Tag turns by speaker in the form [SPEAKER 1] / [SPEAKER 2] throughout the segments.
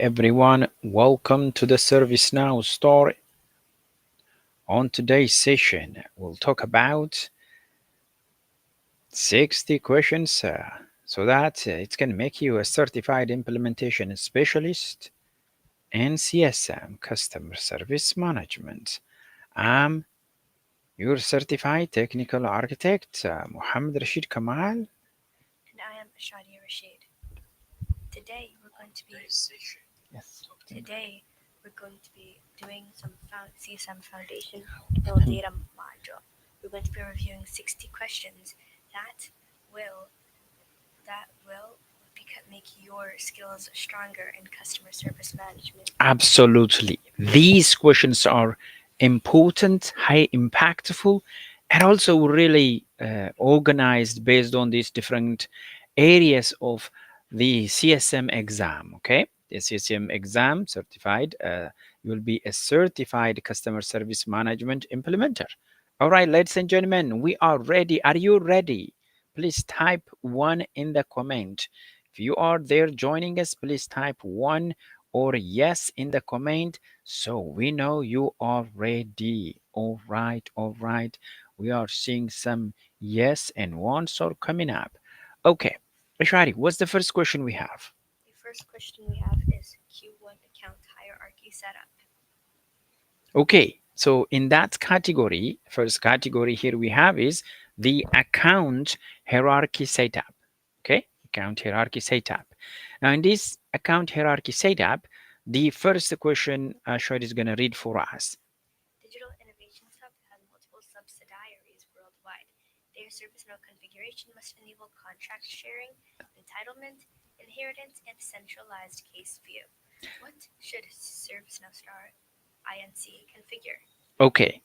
[SPEAKER 1] everyone, welcome to the ServiceNow store. On today's session, we'll talk about 60 questions so that it can make you a certified implementation specialist in CSM, Customer Service Management. I'm your certified technical architect, Muhammad Rashid Kamal.
[SPEAKER 2] And I am Shadia Rashid. Today we're going to be
[SPEAKER 1] Yes.
[SPEAKER 2] today we're going to be doing some CSM Foundation Build Data module. We're going to be reviewing 60 questions will make your skills stronger in customer service management.
[SPEAKER 1] Absolutely. These questions are important, high impactful, and also really organized based on these different areas of the CSM exam. Okay, the CSM exam certified, you will be a certified customer service management implementer. All right, ladies and gentlemen, we are ready. Are you ready? Please type one in the comment. If you are there joining us, please type one or yes in the comment so we know you are ready. All right, all right. We are seeing some yes and ones are coming up. Okay, Rashadi, what's the first question we have?
[SPEAKER 2] The first question we have is Q1 account hierarchy setup.
[SPEAKER 1] Okay, so in that category, first category here we have is the account hierarchy setup. Okay, account hierarchy setup. Now in this account hierarchy setup, the first question Shoaib is going to read for us.
[SPEAKER 2] Digital Innovation Hub has multiple subsidiaries worldwide. Their ServiceNow configuration must enable contract sharing, entitlement, inheritance, and centralized case view. What should ServiceNow Star INC configure?
[SPEAKER 1] Okay,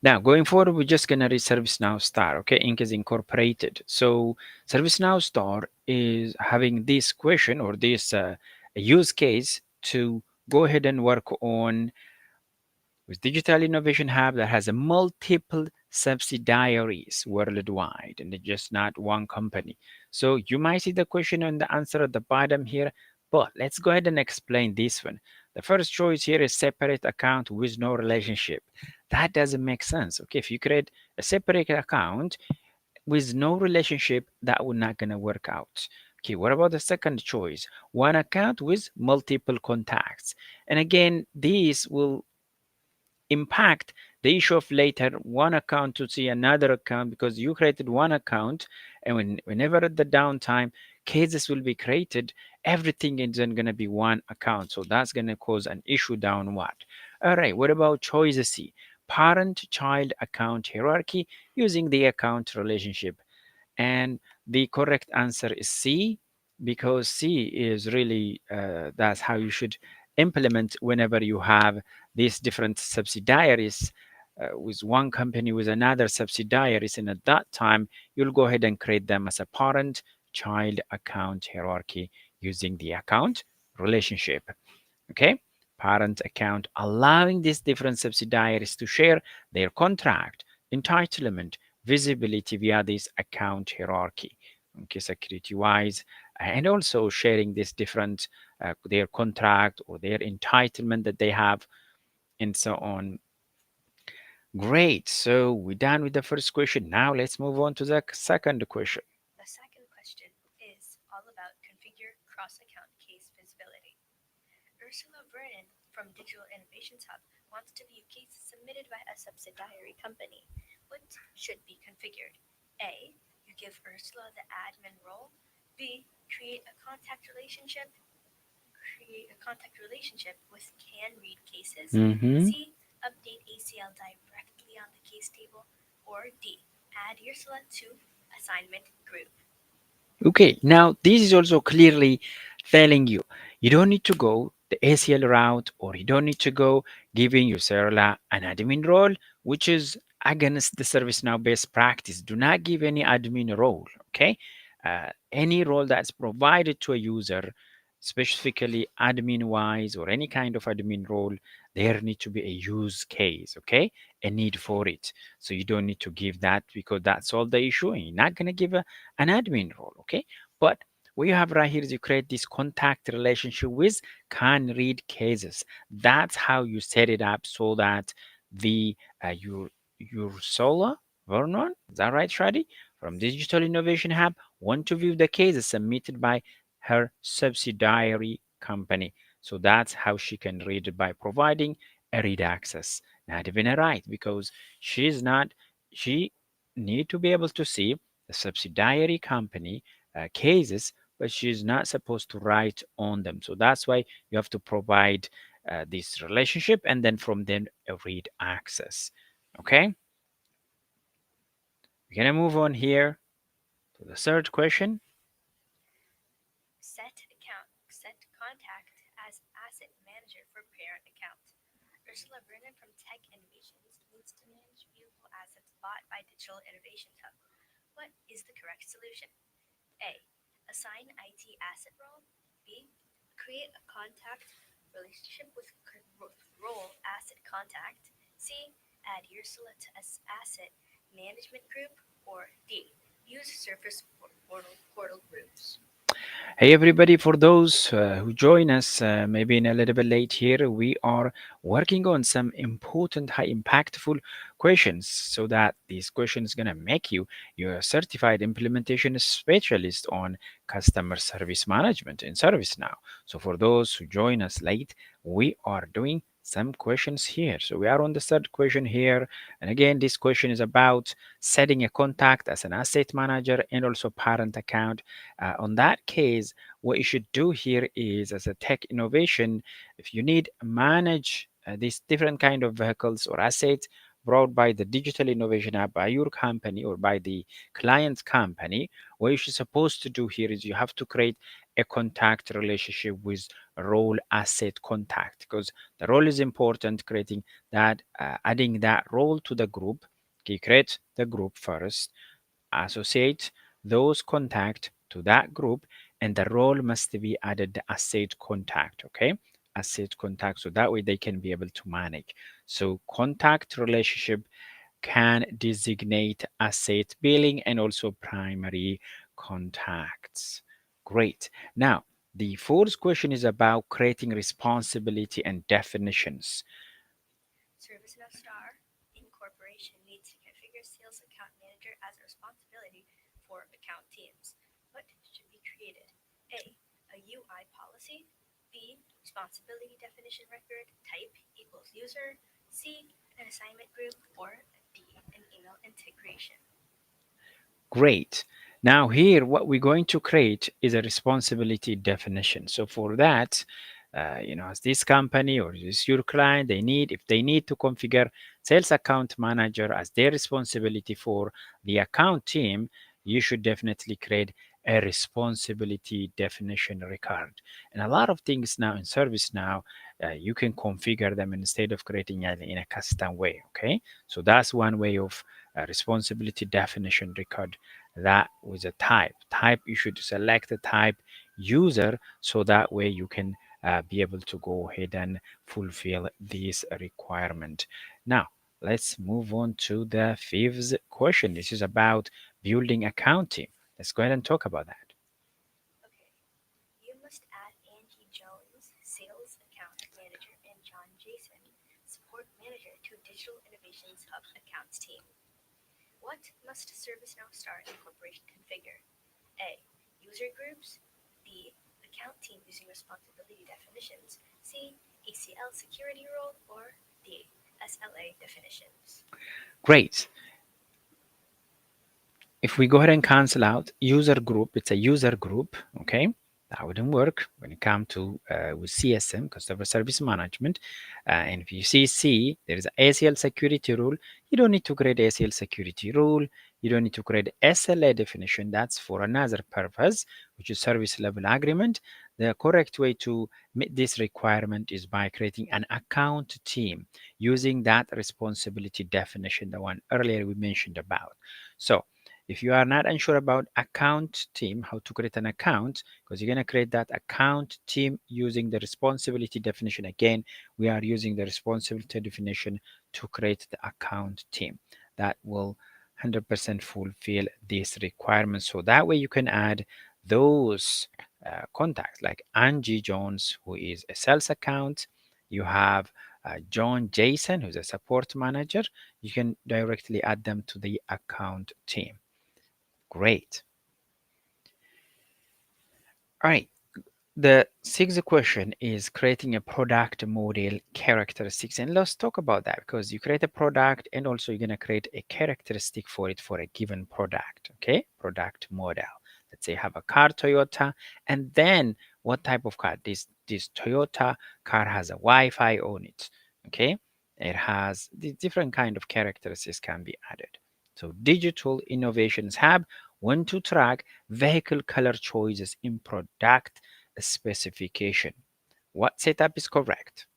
[SPEAKER 1] now going forward, we're just going to read ServiceNow Star. Okay, Inc is incorporated. So ServiceNow Star is having this question or this use case to go ahead and work on with Digital Innovation Hub that has a multiple subsidiaries worldwide and it's just not one company. So you might see the question and the answer at the bottom here, but let's go ahead and explain this one. The first choice here is separate account with no relationship. That doesn't make sense. Okay, if you create a separate account with no relationship, that would not gonna work out. Okay, what about the second choice? One account with multiple contacts. And again, these will impact the issue of later one account to see another account because you created one account and whenever at the downtime cases will be created, everything is then going to be one account, so that's going to cause an issue downward. All right, what about choice C, parent child account hierarchy using the account relationship? And the correct answer is C, because C is really that's how you should implement whenever you have these different subsidiaries with one company with another subsidiaries, and at that time you'll go ahead and create them as a parent child account hierarchy using the account relationship. Okay, parent account allowing these different subsidiaries to share their contract, entitlement, visibility via this account hierarchy. Okay, security wise, and also sharing this different their contract or their entitlement that they have and so on. Great, so we're done with the first question. Now let's move on to the second question.
[SPEAKER 2] The second question is all about configure cross-account case visibility. Ursula Vernon from Digital Innovations Hub wants to view cases submitted by a subsidiary company. What should be configured? A. You give Ursula the admin role. B. Create a contact relationship with can read cases.
[SPEAKER 1] Mm-hmm.
[SPEAKER 2] C. Update ACL directly on the case table. Or D. Add Ursula to assignment group.
[SPEAKER 1] Okay, now this is also clearly telling you you don't need to go the ACL route, or you don't need to go giving Ursula an admin role, which is against the ServiceNow best practice. Do not give any admin role, okay? Any role that's provided to a user, specifically admin wise or any kind of admin role, there need to be a use case, okay? A need for it. So you don't need to give that because that's all the issue, and you're not going to give an admin role, okay? But what you have right here is you create this contact relationship with can read cases. That's how you set it up so that the Ursula Vernon, is that right, Shadi? From Digital Innovation Hub, want to view the cases submitted by her subsidiary company. So that's how she can read it by providing a read access. Not even a write because she's not, she need to be able to see the subsidiary company cases, but she's not supposed to write on them. So that's why you have to provide this relationship and then from them a read access. Okay, we're gonna move on here to the third question.
[SPEAKER 2] Set contact as asset manager for parent account. Ursula Vernon from Tech Innovations needs to manage vehicle assets bought by Digital Innovation Hub. What is the correct solution? A. Assign IT asset role. B. Create a contact relationship with role asset contact. C. Add Ursula to asset management group. Or D. Use surface portal groups.
[SPEAKER 1] Hey everybody, for those who join us maybe in a little bit late here, we are working on some important, high impactful questions so that these questions going to make you your certified implementation specialist on customer service management in ServiceNow. So for those who join us late, we are doing some questions here. So we are on the third question here. And again, this question is about setting a contact as an asset manager and also parent account. On that case, what you should do here is as a tech innovation, if you need manage these different kind of vehicles or assets brought by the digital innovation app by your company or by the client's company, what you're supposed to do here is you have to create a contact relationship with role asset contact because the role is important, creating that adding that role to the group. Okay, create the group first, associate those contact to that group, and the role must be added the asset contact. Okay, asset contact, so that way they can be able to manage. So contact relationship can designate asset billing and also primary contacts. Great. Now the fourth question is about creating responsibility and definitions.
[SPEAKER 2] ServiceNow Star Incorporation needs to configure Sales Account Manager as a responsibility for account teams. What should be created? A. A UI policy. B. Responsibility definition record. Type equals user. C. An assignment group. Or D. An email integration.
[SPEAKER 1] Great. Now here, what we're going to create is a responsibility definition. So for that, as this company or this your client, if they need to configure sales account manager as their responsibility for the account team, you should definitely create a responsibility definition record. And a lot of things now in ServiceNow, you can configure them instead of creating it in a custom way. Okay, so that's one way of responsibility definition record that with a type. You should select the type user so that way you can be able to go ahead and fulfill this requirement. Now let's move on to the fifth question. This is about building account team. Let's go ahead and talk about that.
[SPEAKER 2] Okay. You must add Angie Jones, Sales Account Manager, and John Jason, Support Manager, to Digital Innovations Hub Accounts team. What must ServiceNow Star Incorporation configure? A. User groups. B. Account team using responsibility definitions. C. ACL security role. Or D. SLA definitions.
[SPEAKER 1] Great. If we go ahead and cancel out user group, it's a user group, okay? That wouldn't work when it comes to with CSM, customer service management. And if you see C, there is a ACL security rule. You don't need to create ACL security rule. You don't need to create SLA definition. That's for another purpose, which is service level agreement. The correct way to meet this requirement is by creating an account team using that responsibility definition, the one earlier we mentioned about. So if you are not unsure about account team, how to create an account, because you're going to create that account team using the responsibility definition. Again, we are using the responsibility definition to create the account team. That will 100% fulfill this requirement. So that way you can add those contacts, like Angie Jones, who is a sales account. You have John Jason, who's a support manager. You can directly add them to the account team. Great. All right. The sixth question is creating a product model characteristics. And let's talk about that because you create a product and also you're going to create a characteristic for it for a given product. Okay. Product model. Let's say you have a car, Toyota, and then what type of car? This Toyota car has a Wi-Fi on it. Okay. It has the different kind of characteristics can be added. So Digital Innovations Hub want to track vehicle color choices in product specification. What setup is correct?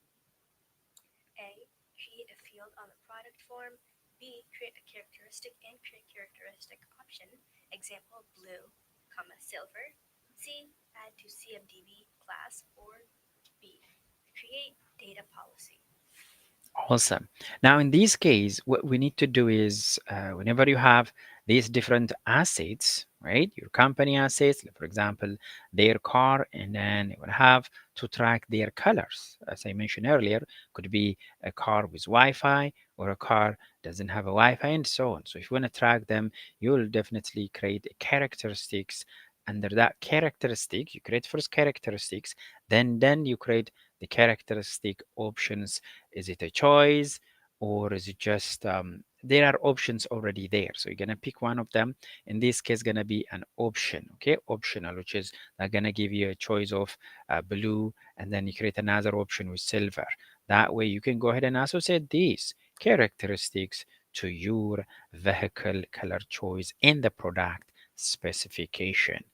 [SPEAKER 2] A. Create a field on the product form. B. Create a characteristic and create characteristic option. Example, blue, comma, silver. C. Add to CMDB class. Or B. Create data policy.
[SPEAKER 1] Awesome. Now, in this case, what we need to do is whenever you have these different assets, right? Your company assets, like for example, their car, and then you will have to track their colors. As I mentioned earlier, could be a car with Wi-Fi or a car doesn't have a Wi-Fi and so on. So if you want to track them, you will definitely create characteristics. Under that characteristic, you create first characteristics, then you create the characteristic options. Is it a choice or is it just there are options already there? So you're gonna pick one of them. In this case, gonna be an option, okay? Optional, which is gonna give you a choice of blue, and then you create another option with silver. That way you can go ahead and associate these characteristics to your vehicle color choice in the product specification.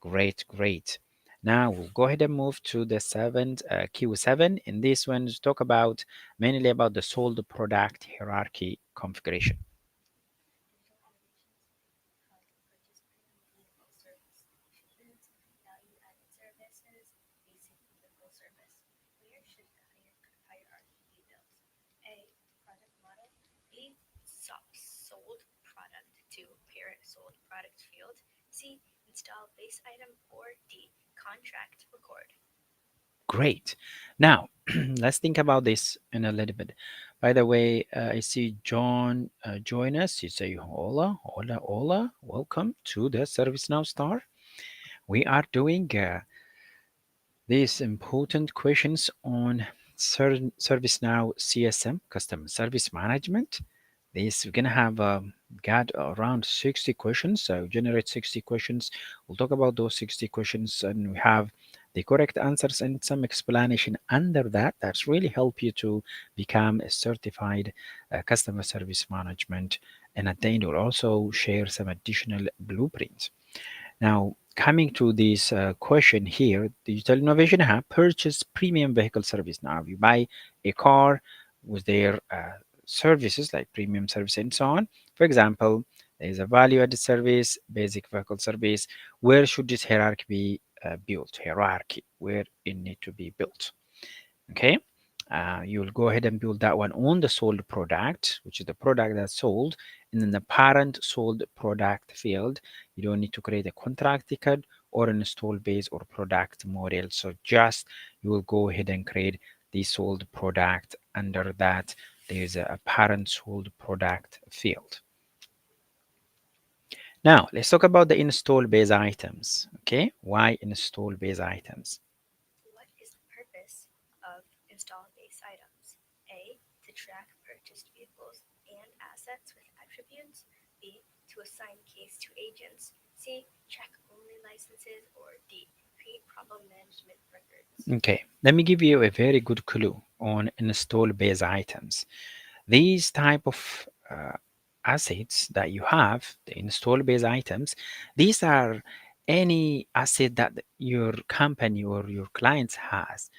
[SPEAKER 1] Great, great. Now we'll go ahead and move to the seventh Q7. In this one, to talk about mainly about the sold product hierarchy configuration.
[SPEAKER 2] Digital innovations hub purchase premium vehicle service, shipments, value added services, basic vehicle service. Where should the hierarchy be built? A. Product model. B. Sold product to parent sold product field. C. Install base item. Or D. Contract record.
[SPEAKER 1] Great. Now let's think about this in a little bit. By the way, I see John join us. You say hola, hola, hola. Welcome to the ServiceNow Star. We are doing these important questions on ServiceNow CSM, Customer Service Management. This we're gonna have got around 60 questions. So generate 60 questions. We'll talk about those 60 questions, and we have the correct answers and some explanation under that. That's really help you to become a certified customer service management. And at the end, we'll also share some additional blueprints. Now, coming to this question here, Digital Innovation Hub purchase premium vehicle service. Now, if you buy a car with their services like premium service and so on, for example, there is a value added service, basic vehicle service. Where should this hierarchy be built? Hierarchy, where it need to be built. Okay. You'll go ahead and build that one on the sold product, which is the product that's sold, and then the parent sold product field. You don't need to create a contract ticket or an install base or product model. So just you will go ahead and create the sold product. Under that, there's a parent sold product field. Now let's talk about the install base items. Okay, why install base items?
[SPEAKER 2] What is the purpose of install base items? A. To track purchased vehicles and assets with attributes. B. To assign case to agents. C. Track only licenses. Or D. Create problem management records.
[SPEAKER 1] Okay, let me give you a very good clue on install base items. These type of assets that you have, the install base items, these are any asset that your company or your clients has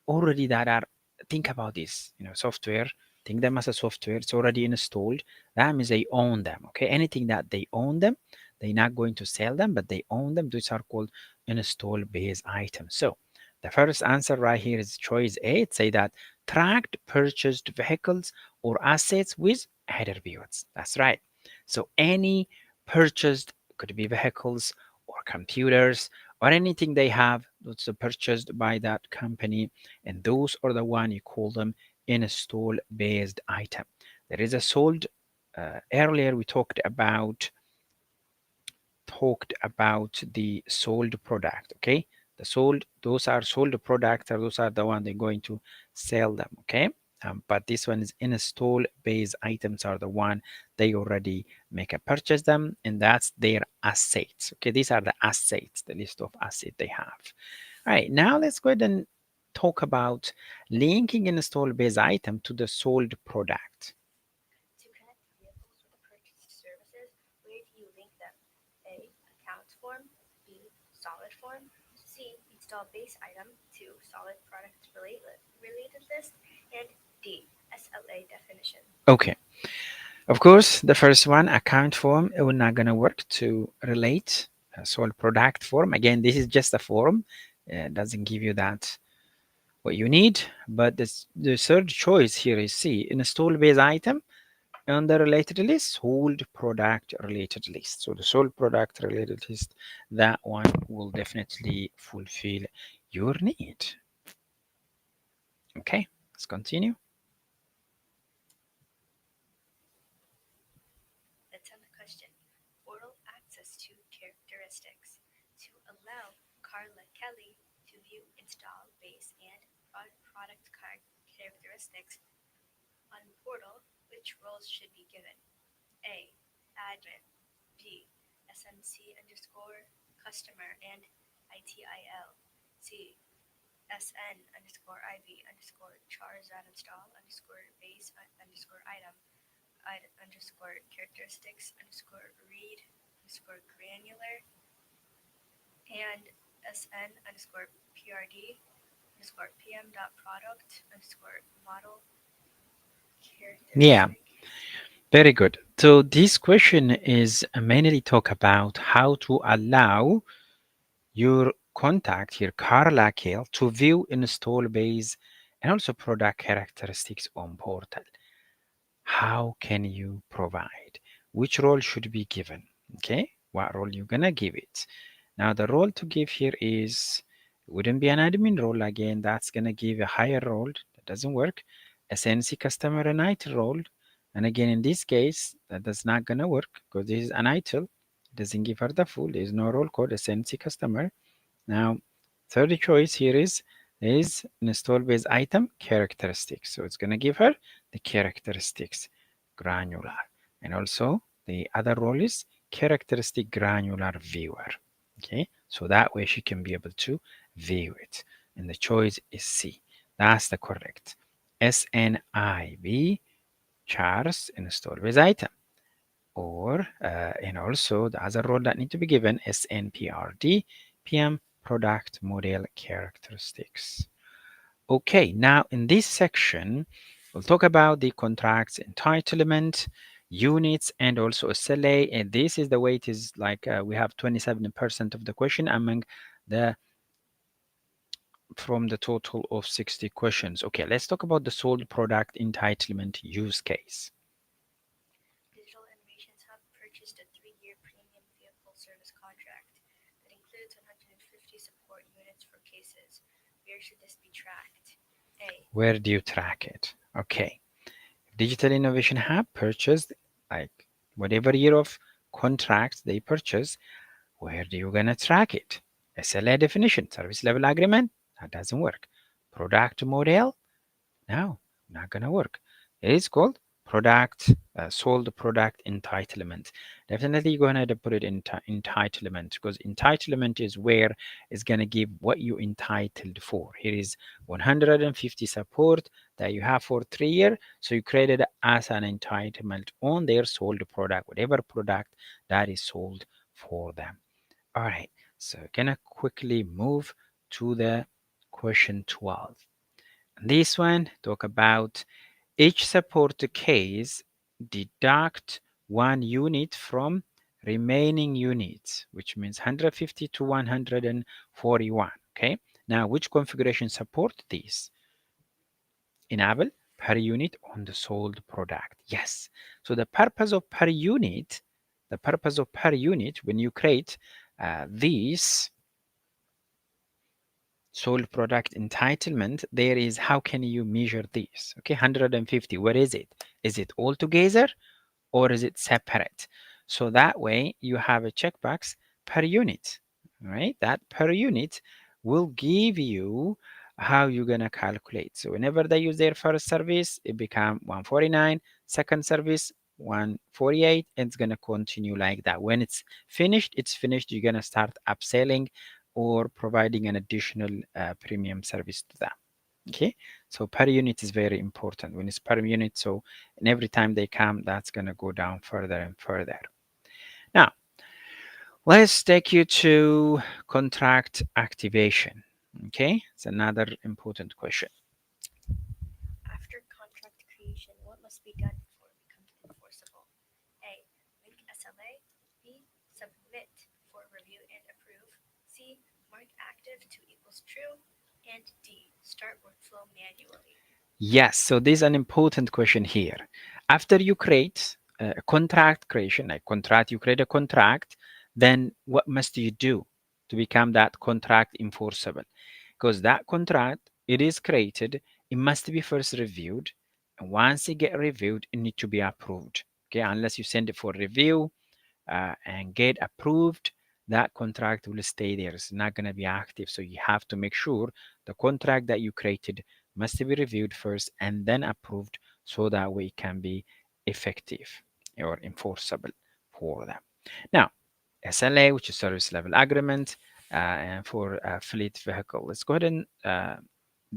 [SPEAKER 1] already that are, think about this, software, think them as a software, it's already installed. That means they own them. Okay, anything that they own them, they're not going to sell them, but they own them. These are called install base items. So the first answer right here is choice A. It say that tracked purchased vehicles or assets with attributes. That's right. So any purchased, could be vehicles or computers or anything they have that's purchased by that company, and those are the one you call them install based item. There is a sold, earlier we talked about the sold product. Okay, the sold, those are sold products, or those are the one they're going to sell them. Okay, but this one is install based items are the one they already make a purchase them, and that's their assets. Okay, these are the assets, the list of assets they have. All right, now let's go ahead and talk about linking install based item to the sold product.
[SPEAKER 2] To connect vehicles with the purchased services, where do you link them? A. Accounts form. B. Solid form. C. Install base item. 2. Solid product related list. And D. SLA definition.
[SPEAKER 1] Okay, of course, the first one, account form, it will not gonna work to relate a sold product form. Again, this is just a form. It doesn't give you that what you need. But the third choice here is C, install base item on the related list, sold product related list. So the sold product related list, that one will definitely fulfill your need. Okay, let's continue.
[SPEAKER 2] Let's end the question. Portal access to characteristics. To allow Carla Kelly to view install base and product characteristics on portal, which roles should be given? A. Admin. B. SMC underscore customer and ITIL. C. SN underscore IV underscore chars that install underscore base underscore item underscore characteristics underscore read underscore granular and SN underscore PRD underscore PM dot product underscore model
[SPEAKER 1] Yeah,
[SPEAKER 2] characteristic.
[SPEAKER 1] very good. So this question is mainly talk about how to allow your contact here, Carla Kale, to view install base and also product characteristics on portal. How can you provide? Which role should be given? Okay, what role you gonna give it? Now the role to give here is, wouldn't be an admin role again. That's gonna give a higher role. That doesn't work. SNC customer and ITIL role, and again in this case that does not gonna work because this is an ITIL. It doesn't give her the full. There is no role called SNC customer. Now, third choice here is install base item characteristics. So it's going to give her the characteristics granular. And also the other role is characteristic granular viewer. Okay, so that way she can be able to view it. And the choice is C. That's the correct. SNIB chars install base item. Or and also the other role that need to be given is NPRD PM product model characteristics. Okay, now in this section we'll talk about the contracts entitlement, units, and also SLA. And this is the way it is, like we have 27% of the question among the from the total of 60 questions. Okay, let's talk about the sold product entitlement use case.
[SPEAKER 2] Digital Innovations Hub purchased a 3-year premium vehicle service contract that includes 150 support units for cases. Where should this be tracked? A.
[SPEAKER 1] Where do you track it? Okay, Digital Innovation Hub purchased, like, whatever year of contracts they purchase. Where do you gonna track it? SLA definition, service level agreement, that doesn't work. Product model, no, not gonna work. It is called product, sold product entitlement. Definitely you're gonna have to put it in entitlement, because entitlement is where it's gonna give what you entitled for. Here is 150 support that you have for 3 years, so you created as an entitlement on their sold product, whatever product that is sold for them. All right, so gonna quickly move to the question 12. This one talk about each support case deduct 1 unit from remaining units, which means 150 to 141. Okay, now which configuration support this? Enable per unit on the sold product. Yes. So the purpose of per unit when you create This sole product entitlement, there is how can you measure this? Okay, 150, what is it? Is it all together or is it separate? So that way you have a checkbox per unit, right? That per unit will give you how you're gonna calculate. So whenever they use their first service, it become 149, second service 148, and it's gonna continue like that. When it's finished, you're gonna start upselling or providing an additional premium service to them. Okay, so per unit is very important. When it's per unit, so and every time they come, that's going to go down further and further. Now, let's take you to contract activation. Okay, it's another important question.
[SPEAKER 2] After contract creation, what must be done before it becomes enforceable? A. Link SLA. B. Submit for review and approve. C. Mark active to equals true. And D. Start workflow manually.
[SPEAKER 1] Yes, so there's an important question here. After you create a contract creation, like contract, you create a contract, then what must you do to become that contract enforceable? Because that contract, it is created, it must be first reviewed. And once it get reviewed, it need to be approved. Okay, unless you send it for review, and get approved, that contract will stay there. It's not going to be active. So you have to make sure the contract that you created must be reviewed first and then approved so that way it can be effective or enforceable for them. Now, SLA, which is service level agreement, and for a fleet vehicle. Let's go ahead and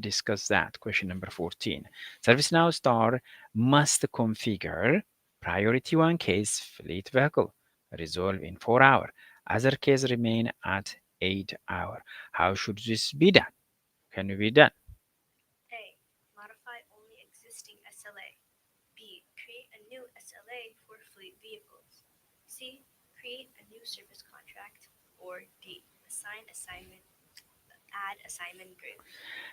[SPEAKER 1] discuss that. Question number 14. ServiceNow Star must configure priority one case fleet vehicle resolve in 4 hours. Other case remain at 8 hours. How should this be done? Can it be done?
[SPEAKER 2] A. Modify only existing SLA. B. Create a new SLA for fleet vehicles. C. Create a new service contract. Or D. Add assignment group.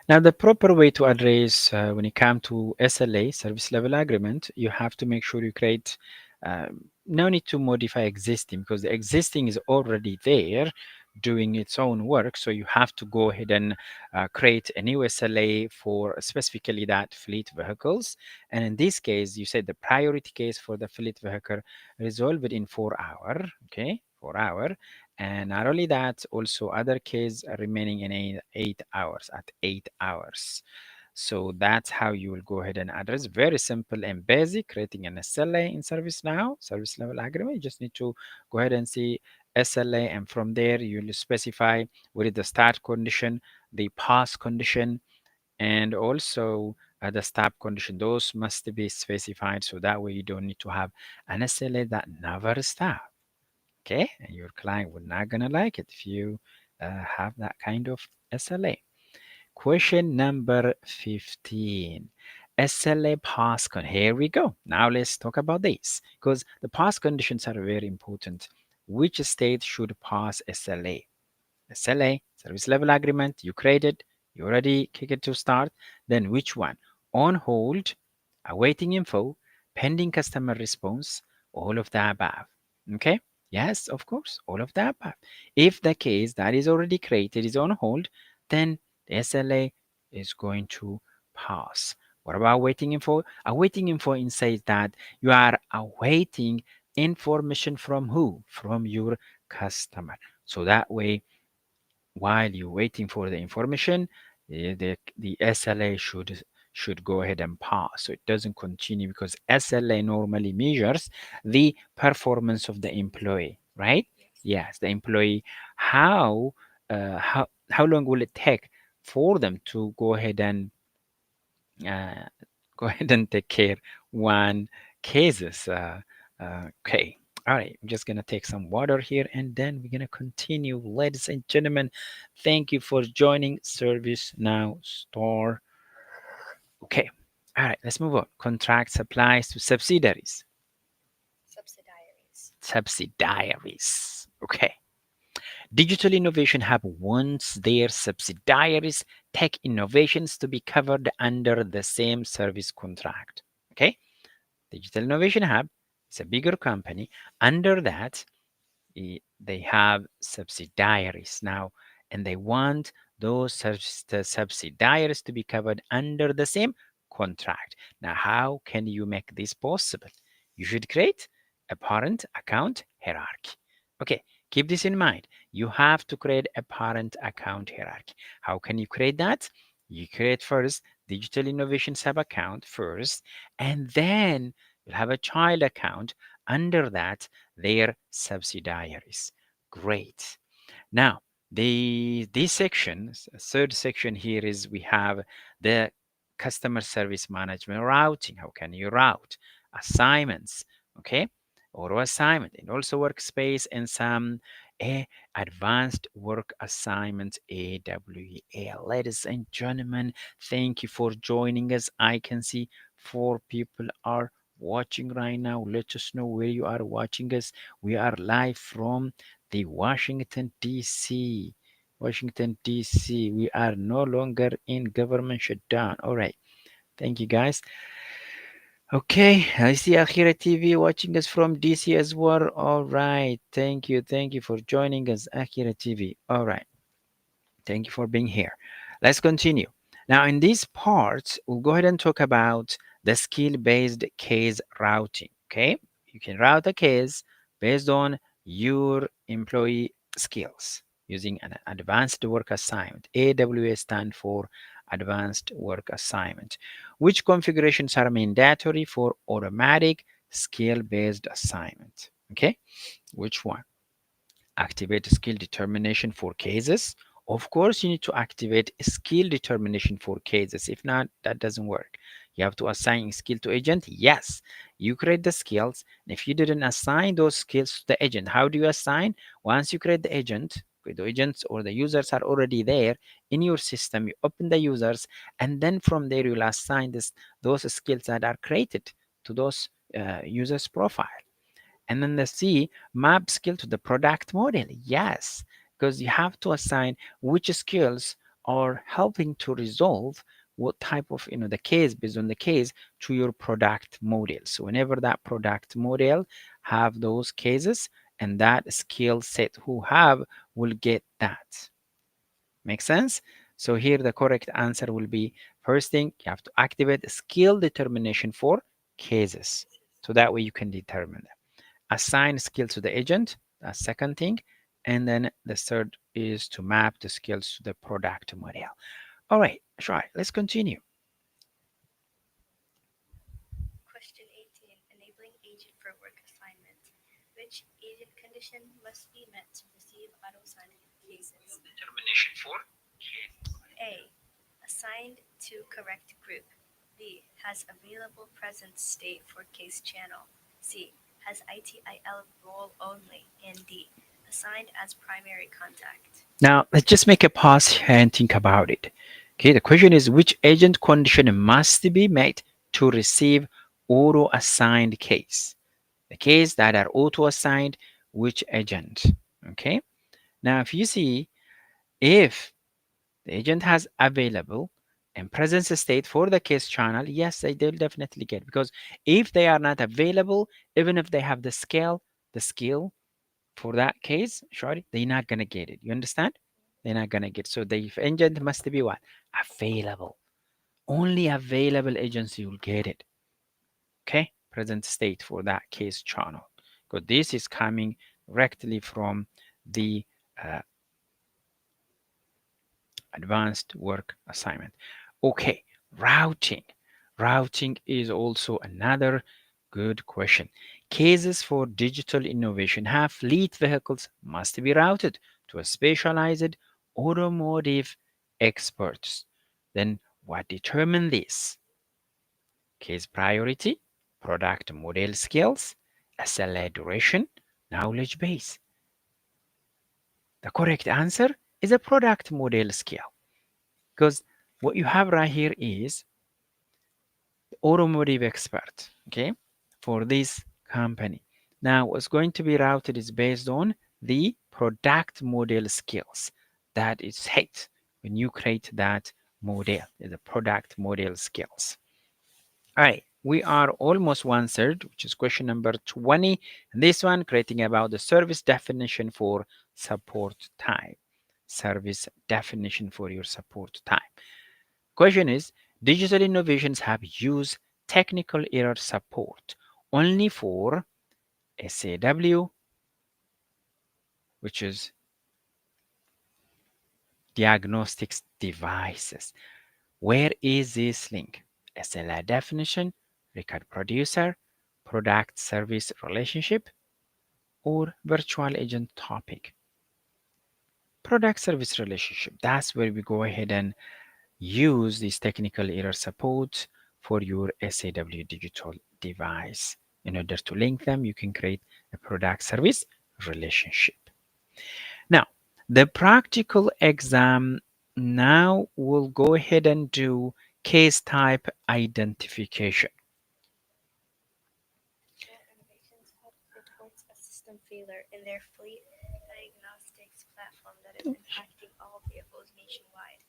[SPEAKER 1] Now, the proper way to address when it comes to SLA, service level agreement, you have to make sure you create, no need to modify existing because the existing is already there doing its own work. So you have to go ahead and create a new SLA for specifically that fleet vehicles. And in this case, you said the priority case for the fleet vehicle resolved in 4 hours. Okay, 4 hours. And not only that, also other case remaining in 8 hours at 8 hours. So that's how you will go ahead and address. Very simple and basic, creating an SLA in ServiceNow, service level agreement. You just need to go ahead and see SLA, and from there you'll specify what is the start condition, the pass condition, and also the stop condition. Those must be specified so that way you don't need to have an SLA that never stops. Okay, and your client would not gonna like it if you have that kind of SLA. Question number 15. SLA pass con. Here we go. Now let's talk about this because the pass conditions are very important. Which state should pass SLA? SLA, service level agreement, you created, you already kick it to start. Then which one? On hold, awaiting info, pending customer response, all of the above. Okay? Yes, of course, all of the above. If the case that is already created is on hold, then the SLA is going to pass. What about awaiting info? Awaiting info says that you are awaiting information from who? From your customer. So that way while you're waiting for the information, the SLA should go ahead and pass. So it doesn't continue because SLA normally measures the performance of the employee, right?
[SPEAKER 2] Yes.
[SPEAKER 1] Yes, the employee. How long will it take for them to uh, go ahead and take care one cases? Okay. All right, I'm just gonna take some water here and then we're gonna continue. Ladies and gentlemen, thank you for joining Service Now Store. Okay, all right, let's move on. Contract applies to subsidiaries.
[SPEAKER 2] Subsidiaries.
[SPEAKER 1] Subsidiaries. Okay. Digital Innovation Hub wants their subsidiaries tech innovations to be covered under the same service contract. Okay. Digital Innovation Hub is a bigger company. Under that, They have subsidiaries now, and they want those subsidiaries to be covered under the same contract. Now, how can you make this possible? You should create a parent account hierarchy. Okay, keep this in mind. You have to create a parent account hierarchy. How can you create that? You create first digital innovation sub account first, and then you'll have a child account under that, their subsidiaries. Great. Now, this section, third section here is we have the customer service management routing. How can you route assignments? Okay, auto assignment and also workspace and some advanced work assignments AWA. Ladies and gentlemen, thank you for joining us. I can see 4 people are watching right now. Let us know where you are watching us. We are live from the Washington, D.C. Washington, D.C. We are no longer in government shutdown. All right. Thank you, guys. Okay. I see Akira TV watching us from D.C. as well. All right. Thank you. Thank you for joining us, Akira TV. All right. Thank you for being here. Let's continue. Now, in this part, we'll go ahead and talk about the skill-based case routing. Okay, you can route a case based on your employee skills using an advanced work assignment. AWA stands for Advanced Work Assignment. Which configurations are mandatory for automatic skill-based assignment? Okay, which one? Activate skill determination for cases. Of course, you need to activate skill determination for cases. If not, that doesn't work. You have to assign skill to agent. Yes, you create the skills. And if you didn't assign those skills to the agent, how do you assign? Once you create the agents or the users are already there in your system. You open the users, and then from there you'll assign those skills that are created to those users' profile. And then the C, map skill to the product model. Yes, because you have to assign which skills are helping to resolve what type of, the case based on the case to your product model. So whenever that product model have those cases and that skill set who have will get that. Make sense? So here the correct answer will be first thing, you have to activate skill determination for cases. So that way you can determine them. Assign skill to the agent, that's second thing. And then the third is to map the skills to the product model. All right, try. Let's continue.
[SPEAKER 2] Question 18. Enabling agent for work assignment. Which agent condition must be met to receive auto-assigned cases?
[SPEAKER 1] Determination for case.
[SPEAKER 2] A. Assigned to correct group. B. Has available present state for case channel. C. Has ITIL role only. And D. Assigned as primary contact.
[SPEAKER 1] Now, let's just make a pause here and think about it. Okay, the question is which agent condition must be met to receive auto assigned case? The case that are auto assigned, which agent? Okay, now if you see, if the agent has available and presence state for the case channel, yes, they'll definitely get, because if they are not available, even if they have the skill for that case, sorry, they're not gonna get it. You understand? They're not gonna get it. So the agent must be what? Available. Only available agency will get it. Okay, present state for that case channel. Because this is coming directly from the uh, advanced work assignment. Okay, routing. Routing is also another good question. Cases for digital innovation have fleet vehicles must be routed to a specialized automotive experts. Then what determine this? Case priority, product model skills, SLA duration, knowledge base. The correct answer is a product model skill. Because what you have right here is automotive expert, okay, for this company. Now, what's going to be routed is based on the product model skills that is hit when you create that model, the product model skills. All right, we are almost one third, which is question number 20. And this one, creating about the service definition for support type. Service definition for your support type. Question is, digital innovations have used technical error support only for SAW, which is diagnostics devices. Where is this link? SLA definition, record producer, product service relationship, or virtual agent topic. Product service relationship. That's where we go ahead and use this technical error support for your SAW digital device. In order to link them, you can create a product service relationship. Now, the practical exam, now we'll go ahead and do case type identification.
[SPEAKER 2] Digital Innovations Hub reports a system failure in their fleet diagnostics platform that is impacting all vehicles nationwide.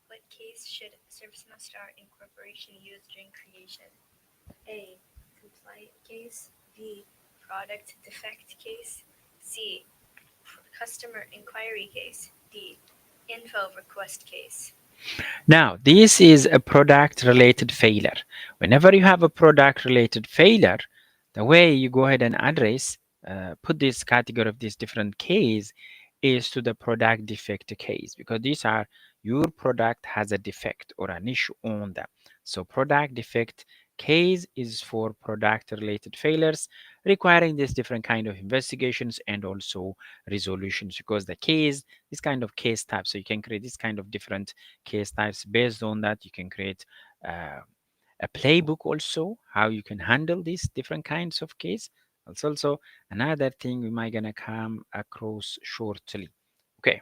[SPEAKER 2] What case should ServiceNow Star Incorporation use during creation? A. Compliant case. B. Product defect case. C. Customer inquiry case. D. Info request case.
[SPEAKER 1] Now, this is a product related failure. Whenever you have a product related failure, the way you go ahead and address, put this category of this different case is to the product defect case, because these are your product has a defect or an issue on them. So product defect case is for product related failures requiring this different kind of investigations and also resolutions, because the case, this kind of case type, so you can create this kind of different case types. Based on that, you can create uh, a playbook also, how you can handle these different kinds of case. That's also another thing we might gonna come across shortly. Okay,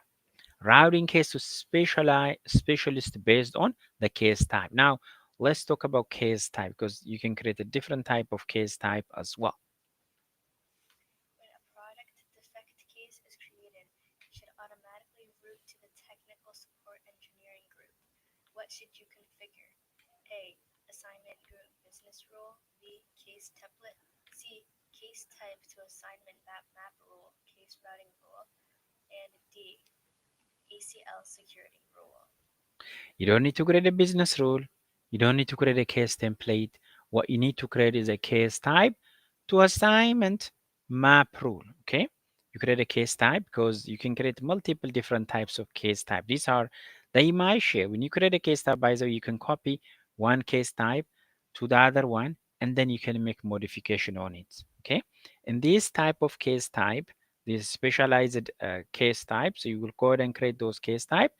[SPEAKER 1] routing case to specialist based on the case type. Now let's talk about case type, because you can create a different type of case type as well.
[SPEAKER 2] When a product defect case is created, it should automatically route to the technical support engineering group. What should you configure? A. Assignment group business rule. B. Case template. C. Case type to assignment map rule, case routing rule. And D. ACL security rule.
[SPEAKER 1] You don't need to create a business rule. You don't need to create a case template. What you need to create is a case type to assignment map rule. Okay. You create a case type because you can create multiple different types of case type. These are they might share. When you create a case type, by the way, you can copy one case type to the other one, and then you can make modification on it. Okay. In this type of case type, this specialized case type, so you will go ahead and create those case type,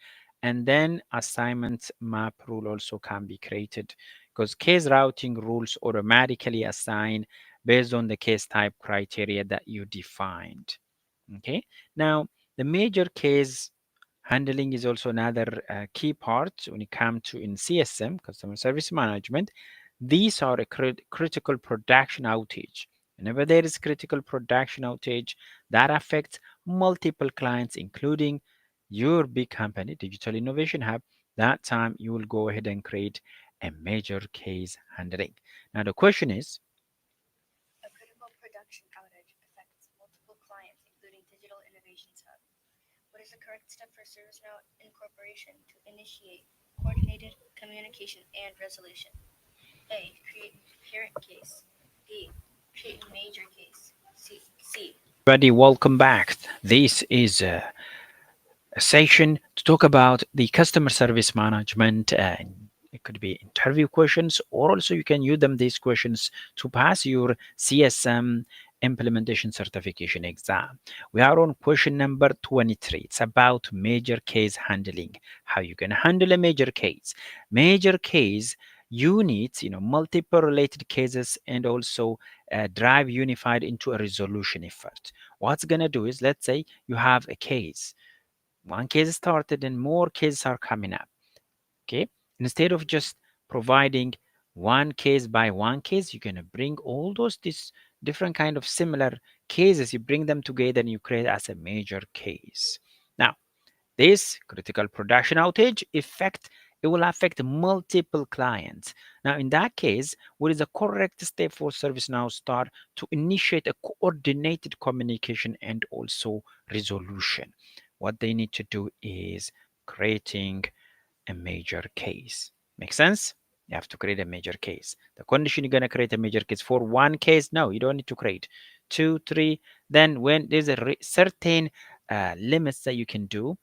[SPEAKER 1] and then assignment map rule also can be created, because case routing rules automatically assign based on the case type criteria that you defined. Okay, now the major case handling is also another key part when it comes to in CSM, customer service management. These are a critical production outage. Whenever there is critical production outage that affects multiple clients, including your big company, Digital Innovation Hub, that time you will go ahead and create a major case handling. Now the question is,
[SPEAKER 2] A critical production outage affects multiple clients, including Digital Innovations Hub. What is the correct step for ServiceNow Incorporation to initiate coordinated communication and resolution? A. Create parent case. B. Create major case. C.
[SPEAKER 1] everybody, welcome back. This is a session to talk about the customer service management, and it could be interview questions, or also you can use them these questions to pass your CSM implementation certification exam. We are on question number 23. It's about major case handling, how you can handle a major case. Major case units, multiple related cases, and also drive unified into a resolution effort. What's gonna do is, let's say you have a case, one case started and more cases are coming up. Okay, instead of just providing one case by one case, you're going to bring all these different kind of similar cases, you bring them together and you create as a major case. Now this critical production outage affect it will affect multiple clients. Now, in that case, what is the correct step for ServiceNow Star to initiate a coordinated communication and also resolution? What they need to do is creating a major case. Make sense? You have to create a major case. The condition you're going to create a major case for one case, no, you don't need to create two, three. Then when there's a certain limits that you can do,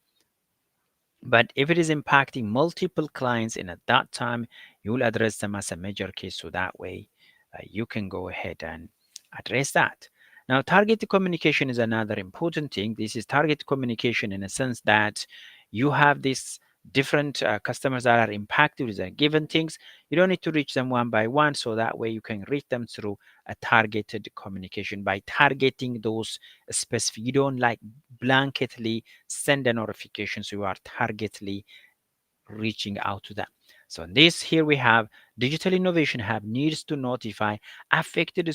[SPEAKER 1] but if it is impacting multiple clients and at that time, you will address them as a major case. So that way you can go ahead and address that. Now, targeted communication is another important thing. This is targeted communication in a sense that you have these different customers that are impacted with given things. You don't need to reach them one by one. So that way you can reach them through a targeted communication by targeting those specific. You don't like blanketly send a notification, so you are targetedly reaching out to them. So in this here we have digital innovation hub needs to notify affected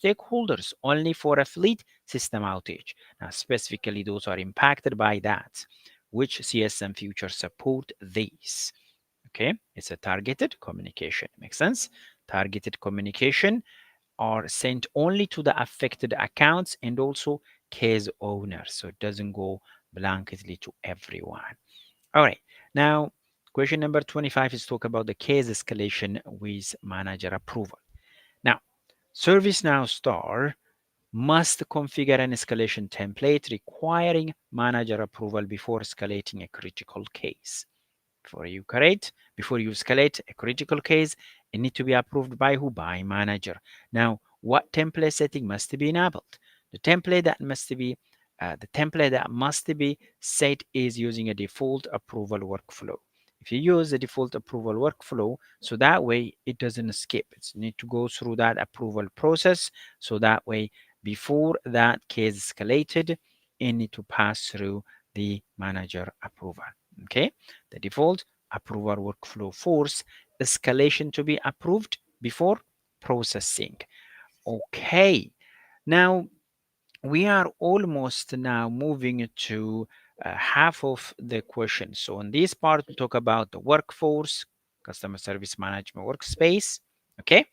[SPEAKER 1] stakeholders only for a fleet system outage. Now specifically those are impacted by that, which CSM features support these. Okay, it's a targeted communication. Makes sense? Targeted communication are sent only to the affected accounts and also case owners. So it doesn't go blanketly to everyone. All right. Now, question number 25 is talk about the case escalation with manager approval. Now, ServiceNow Star must configure an escalation template requiring manager approval before escalating a critical case. Before you escalate a critical case, it needs to be approved by who? By manager. Now, what template setting must be enabled? The template that must be set is using a default approval workflow. If you use the default approval workflow, so that way it doesn't skip. It need to go through that approval process. So that way, before that case escalated, it need to pass through the manager approval. Okay, the default approval workflow force escalation to be approved before processing. Okay, now we are almost now moving to half of the question. So in this part, we talk about the workforce, customer service management workspace, okay,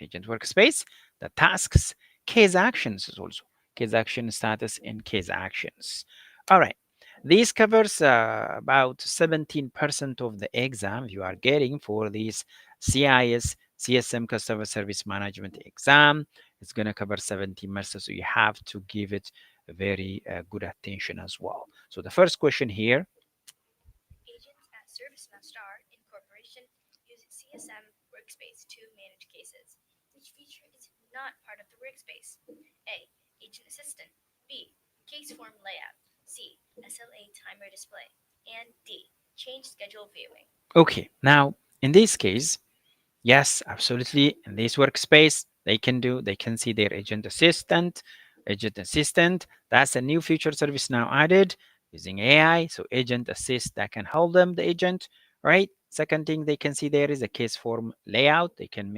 [SPEAKER 1] agent workspace, the tasks, case actions is also case action status and case actions. All right. This covers about 17% of the exam you are getting for this CIS CSM customer service management exam. It's going to cover 17 marks, so you have to give it a very good attention as well. So the first question here.
[SPEAKER 2] Agents at ServiceNow Star Incorporation use CSM Workspace to manage cases. Which feature is not part of the workspace? A. Agent Assistant. B. Case form layout. C. SLA timer display. And D. Change schedule viewing.
[SPEAKER 1] Okay, now in this case, yes, absolutely. In this workspace, they can see their agent assistant. Agent assistant, that's a new feature service now added using AI. So agent assist that can help them, the agent, right? Second thing they can see there is a case form layout. They can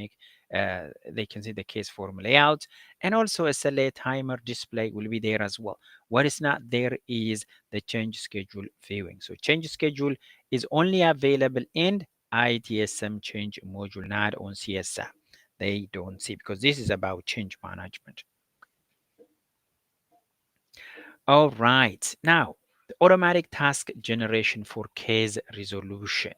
[SPEAKER 1] see the case form layout, and also a SLA timer display will be there as well. What is not there is the change schedule viewing. So change schedule is only available in ITSM change module, not on CSM. They don't see because this is about change management. All right. Now, the automatic task generation for case resolution.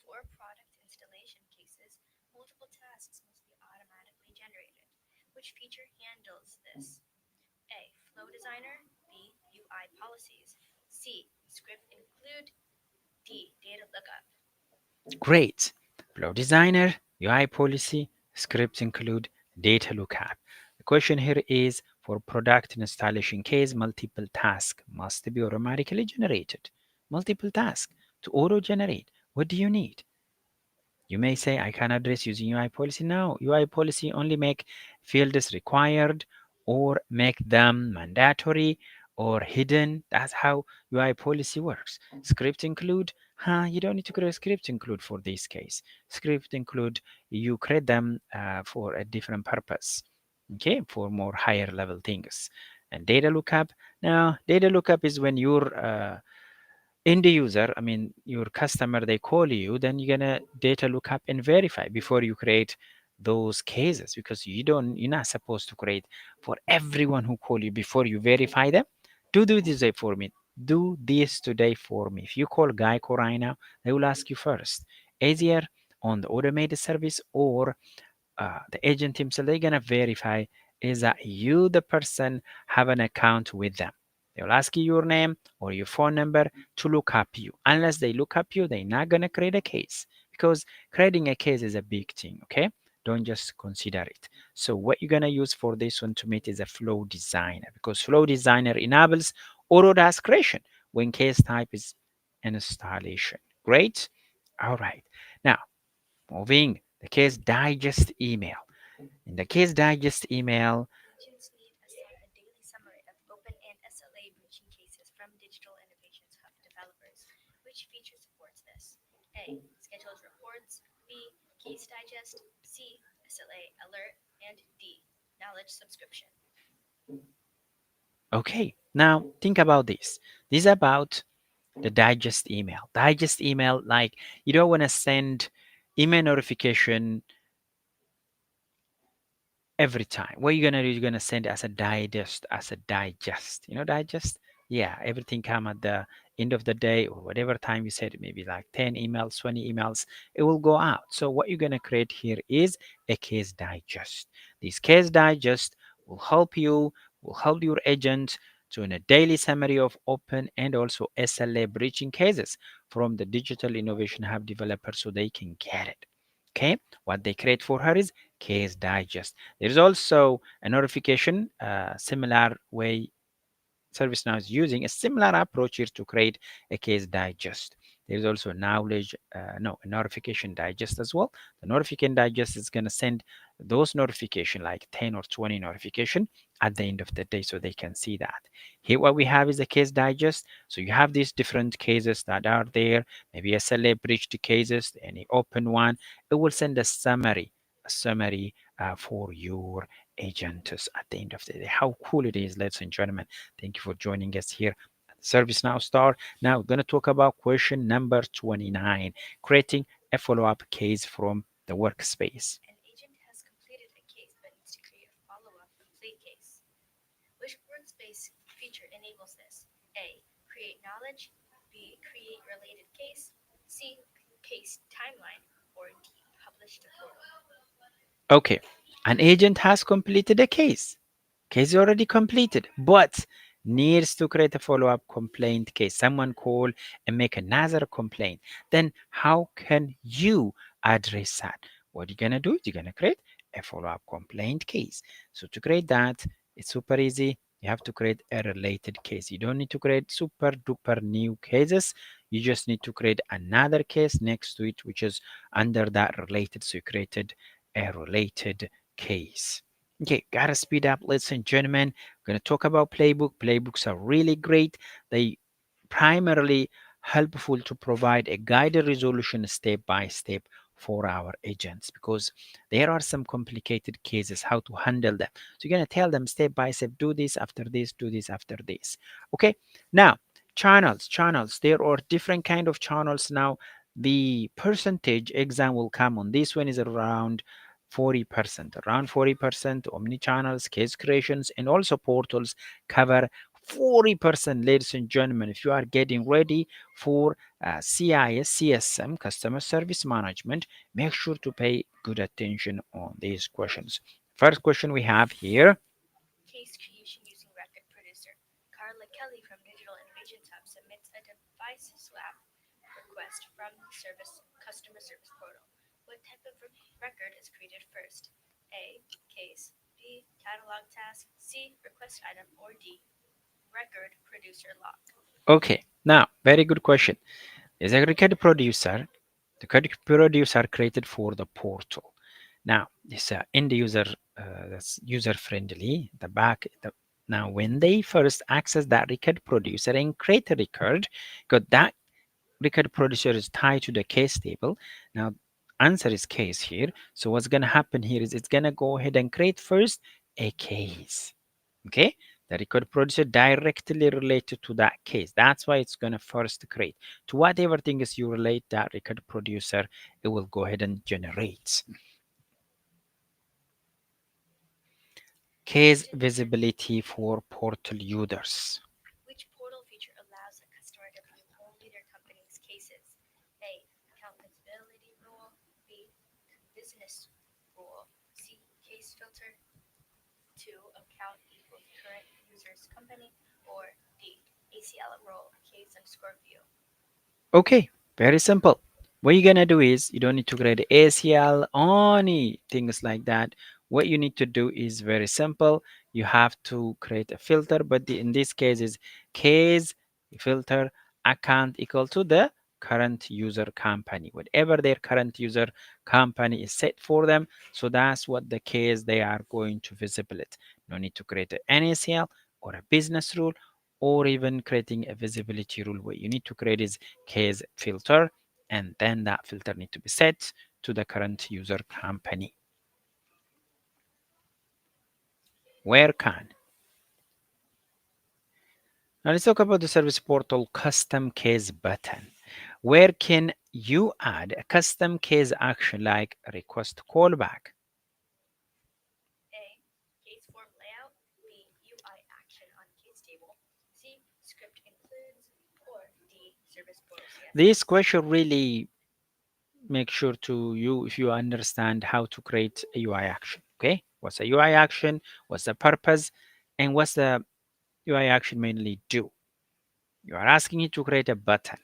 [SPEAKER 2] For product installation cases, multiple tasks must be automatically generated. Which feature handles this? A. Flow Designer. B. UI Policies. C. Script Include. D. Data Lookup.
[SPEAKER 1] Great. Flow designer, UI policy, scripts include data lookup. The question here is for product installation case, multiple tasks must be automatically generated. Multiple tasks to auto generate. What do you need? You may say, I can address using UI policy. No, UI policy only make fields required or make them mandatory or hidden. That's how UI policy works. Script include, you don't need to create a script include for this case. Script include, you create them for a different purpose, okay, for more higher level things. And data lookup, now data lookup is when you're end user, I mean your customer, they call you, then you're gonna data lookup and verify before you create those cases, because you're not supposed to create for everyone who call you before you verify them. Do this day for me. Do this today for me. If you call Geico right now, they will ask you first, easier on the automated service or the agent himself, they're gonna verify is that you, the person, have an account with them. They'll ask you your name or your phone number to look up you. Unless they look up you, they're not gonna create a case, because creating a case is a big thing. Okay, don't just consider it. So what you're gonna use for this one to meet is a flow designer, because flow designer enables auto task creation when case type is installation. Great. All right. Now moving the case digest email. In the case digest email,
[SPEAKER 2] Agents need a daily summary of open and SLA breaching cases from Digital Innovations Hub developers. Which feature supports this? A. Scheduled reports. B. Case digest. C. SLA alert. And D. Knowledge subscription.
[SPEAKER 1] okay, now think about this. This is about the digest email. Digest email, like you don't want to send email notification every time. What you're gonna do, you're gonna send it as a digest, You know, digest. Yeah, everything come at the end of the day or whatever time you said, maybe like 10 emails, 20 emails, it will go out. So what you're gonna create here is a case digest. This case digest will help you, will help your agent to in a daily summary of open and also SLA breaching cases from the Digital Innovation Hub developer so they can get it. Okay, what they create for her is case digest. There is also a notification, similar way ServiceNow is using a similar approach here to create a case digest. There is also knowledge, no, a notification digest as well. The notification digest is going to send those notification, like 10 or 20 notification at the end of the day so they can see that. Here what we have is a case digest. So you have these different cases that are there, maybe SLA breached cases, any open one. It will send a summary for your agents at the end of the day. How cool it is, ladies and gentlemen. Thank you for joining us here at ServiceNow Star. Now we're going to talk about question number 29, creating a follow-up case from the workspace.
[SPEAKER 2] An agent has completed a case but needs to create a follow-up complete case. Which Workspace feature enables this? A. Create knowledge. B. Create related case. C. Case timeline. Or D. Publish to portal.
[SPEAKER 1] Okay, an agent has completed a case. Case already completed, but needs to create a follow-up complaint case. Someone call and make another complaint. Then how can you address that? What you're gonna do is you're gonna create a follow-up complaint case. So to create that, it's super easy. You have to create a related case. You don't need to create super duper new cases. You just need to create another case next to it, which is under that related. So you created a related case. Okay, gotta speed up, ladies and gentlemen. We're gonna talk about playbook. Playbooks are really great. They primarily helpful to provide a guided resolution step by step for our agents, because there are some complicated cases how to handle them. So you're gonna tell them step by step, do this after this, do this after this. Okay, now channels. There are different kind of channels now. The percentage exam will come on. This one is around 40%. Around 40% omni-channels, case creations, and also portals cover 40%, ladies and gentlemen. If you are getting ready for CIS-CSM, Customer Service Management, make sure to pay good attention on these questions. First question we have here.
[SPEAKER 2] Case creation using Record Producer. Carla Kelly from Digital Innovations Hub submits a device swap request from the customer service portal. What type of record is created first? A. Case. B. Catalog task. C. Request item. Or D. Record producer log.
[SPEAKER 1] Okay, now, very good question. Is a record producer. The record producer created for the portal. Now, this end user, that's user friendly. Now, when they first access that record producer and create a record, because that record producer is tied to the case table. Now, answer is case here. So what's going to happen here is it's going to go ahead and create first a case. Okay, The record producer directly related to that case. That's why it's going to first create. To whatever things you relate that record producer, it will go ahead and generate. Case
[SPEAKER 2] Question 30.
[SPEAKER 1] visibility for portal users.
[SPEAKER 2] Which portal feature allows a customer to view only their company's cases? A. Account visibility rule. B. Business rule. C. Case filter. 2. Account equals current user's company. Or D. ACL rule. Case underscore view.
[SPEAKER 1] Okay, very simple. What you're gonna do is you don't need to create ACL, only things like that. What you need to do is very simple. You have to create a filter, but in this case is case filter account equal to the current user company, whatever their current user company is set for them. So that's what the case they are going to visible it. No need to create an ACL or a business rule or even creating a visibility rule. What you need to create is case filter, and then that filter need to be set to the current user company. Where can? Now let's talk about the service portal custom case button. Where can you add a custom case action like request callback?
[SPEAKER 2] A. Case form layout. B. UI action on case table. C. Script includes. Or D. Service portal CSM.
[SPEAKER 1] This question really make sure to you if you understand how to create a UI action. Okay, what's a UI action? What's the purpose? And what's the UI action mainly do? You are asking it to create a button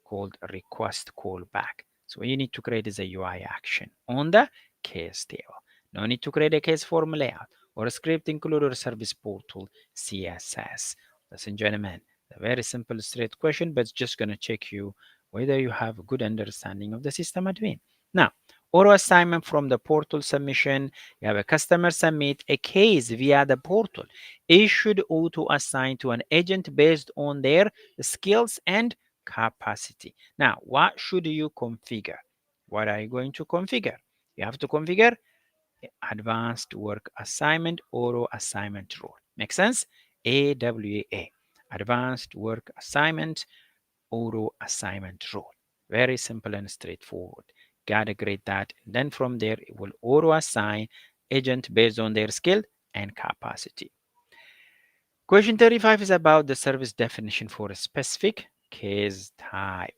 [SPEAKER 1] called request callback. So what you need to create is a UI action on the case table. No need to create a case form layout or a script include or service portal CSS. Ladies and gentlemen, a very simple straight question, but it's just going to check you whether you have a good understanding of the system admin. Now, auto assignment from the portal submission. You have a customer submit a case via the portal. It should auto assign to an agent based on their skills and capacity. Now, what should you configure? What are you going to configure? You have to configure advanced work assignment auto assignment rule. Make sense? AWA, advanced work assignment auto assignment rule. Very simple and straightforward. Gotta grade that. And then from there, it will auto assign agent based on their skill and capacity. Question 35 is about the service definition for a specific case type.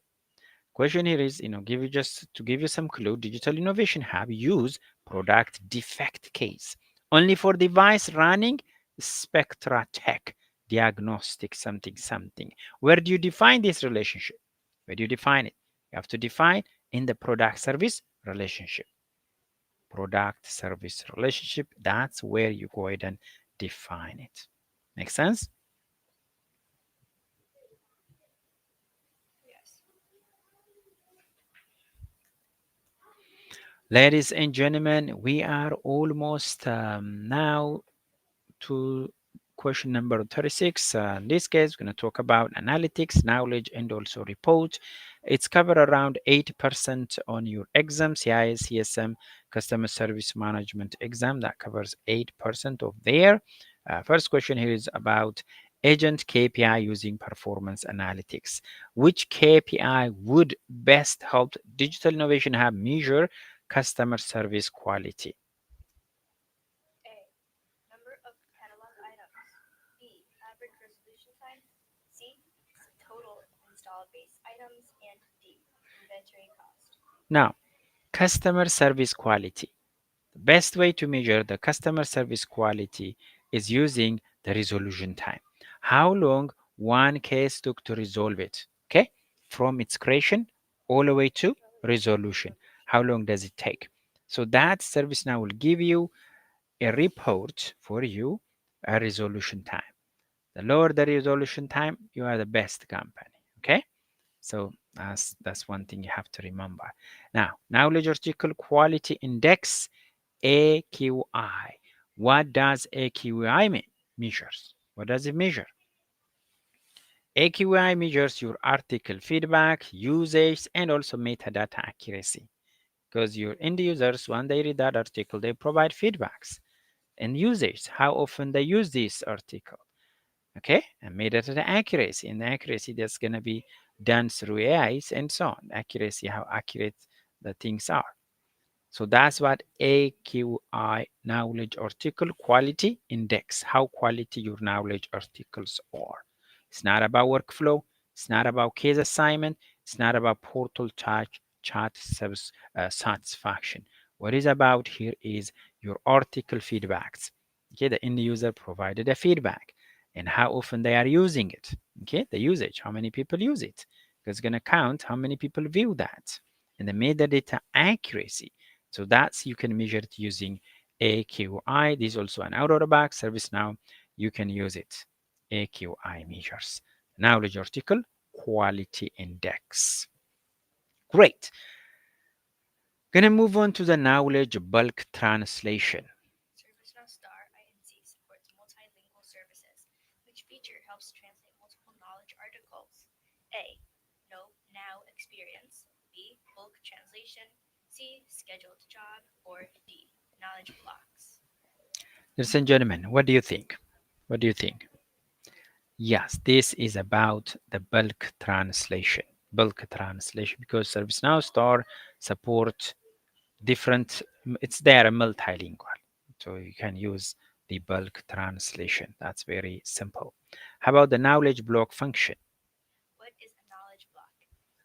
[SPEAKER 1] Question here is, give you just to give you some clue, Digital Innovation Hub use product defect case only for device running Spectra Tech diagnostic something something. Where do you define this relationship? Where do you define it? You have to define in the product service relationship. Product service relationship, that's where you go ahead and define it. Make sense?
[SPEAKER 2] Yes.
[SPEAKER 1] Ladies and gentlemen, we are almost now to question number 36. In this case, we're going to talk about analytics, knowledge, and also report. It's covered around 80% on your exam, CIS-CSM, Customer Service Management exam. That covers 8% of there. First question here is about agent KPI using performance analytics. Which KPI would best help Digital Innovation Hub measure customer service quality?
[SPEAKER 2] A. Number of catalog items. B. Average resolution time. C. Total install base items. And D. Inventory cost.
[SPEAKER 1] Now, customer service quality. The best way to measure the customer service quality is using the resolution time. How long one case took to resolve it, okay? From its creation all the way to resolution. How long does it take? So that service now will give you a report for you, a resolution time. The lower the resolution time, you are the best company, okay? So that's one thing you have to remember. Now, knowledge article quality index, AQI. What does AQI mean? Measures. What does it measure? AQI measures your article feedback, usage, and also metadata accuracy. Because your end users, when they read that article, they provide feedbacks and usage, how often they use this article. Okay, and metadata accuracy. And the accuracy that's going to be done through AIs and so on. Accuracy, how accurate the things are. So that's what AQI, knowledge article quality index, how quality your knowledge articles are. It's not about workflow. It's not about case assignment. It's not about portal chat satisfaction. What is about here is your article feedbacks. Okay, the end user provided a feedback and how often they are using it. Okay, the usage, how many people use it. It's going to count how many people view that. And the metadata accuracy, so that's you can measure it using AQI. This is also an out of the box service now. You can use it. AQI measures knowledge article quality index. Great. Gonna move on to the knowledge bulk translation.
[SPEAKER 2] ServiceNow Star INC supports multilingual services, which feature helps translate multiple knowledge articles. A. No now experience. B. Bulk translation. C. Scheduled job. Or D. Knowledge blocks.
[SPEAKER 1] Ladies and gentlemen, what do you think? What do you think? Yes, this is about the bulk translation. Bulk translation because ServiceNow Star support different, it's there multilingual. So you can use the bulk translation. That's very simple. How about the knowledge block function?
[SPEAKER 2] What is a knowledge block?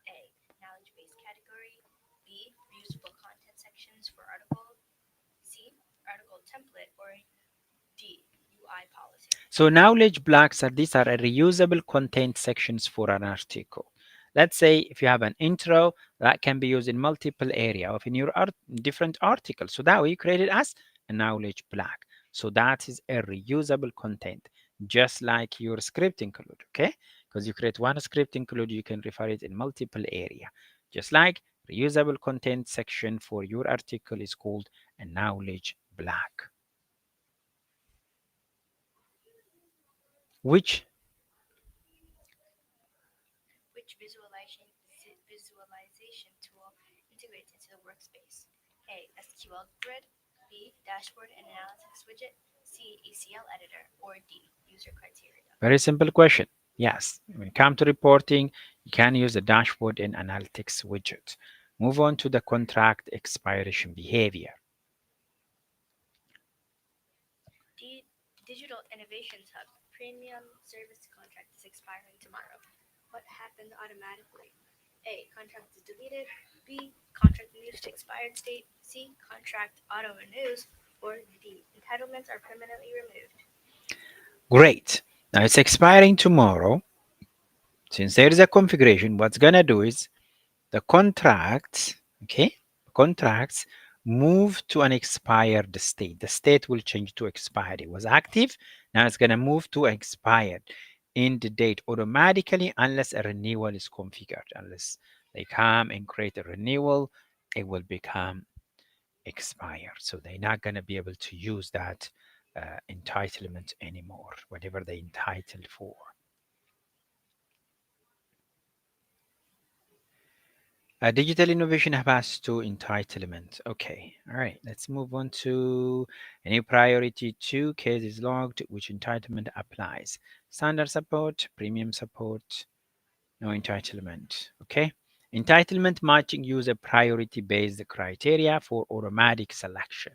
[SPEAKER 2] A. Knowledge based category. B. Reusable content sections for article. C. Article template. Or D. UI policy.
[SPEAKER 1] So knowledge blocks are these are a reusable content sections for an article. Let's say if you have an intro that can be used in multiple area of in your different articles. So that way you create it as a knowledge block. So that is a reusable content, just like your script include, okay? Because you create one script include, you can refer it in multiple area. Just like reusable content section for your article is called a knowledge block. Which
[SPEAKER 2] Which visualization tool integrates into the workspace? A. SQL grid. B. Dashboard and analytics widget. C. ACL editor. Or D. User criteria.
[SPEAKER 1] very simple question. Yes, when it comes to reporting, you can use the dashboard and analytics widget. Move on to the contract expiration behavior.
[SPEAKER 2] D. Digital Innovations Hub. Premium service contract is expiring tomorrow. What happens automatically? A. Contract is deleted. B. Contract moves to expired state. C. Contract auto renews. Or D. Entitlements are permanently removed.
[SPEAKER 1] Great. Now it's expiring tomorrow. Since there is a configuration, what's gonna do is the contracts, okay, contracts move to an expired state. The state will change to expired. It was active, now it's gonna move to expired in the date automatically unless a renewal is configured. Unless they come and create a renewal, it will become expired. So they're not gonna be able to use that entitlement anymore, whatever they entitled for. Digital innovation has two entitlements. Okay, all right, let's move on to a new priority two cases logged, which entitlement applies. Standard support, premium support, no entitlement. Okay, entitlement matching use a priority based criteria for automatic selection.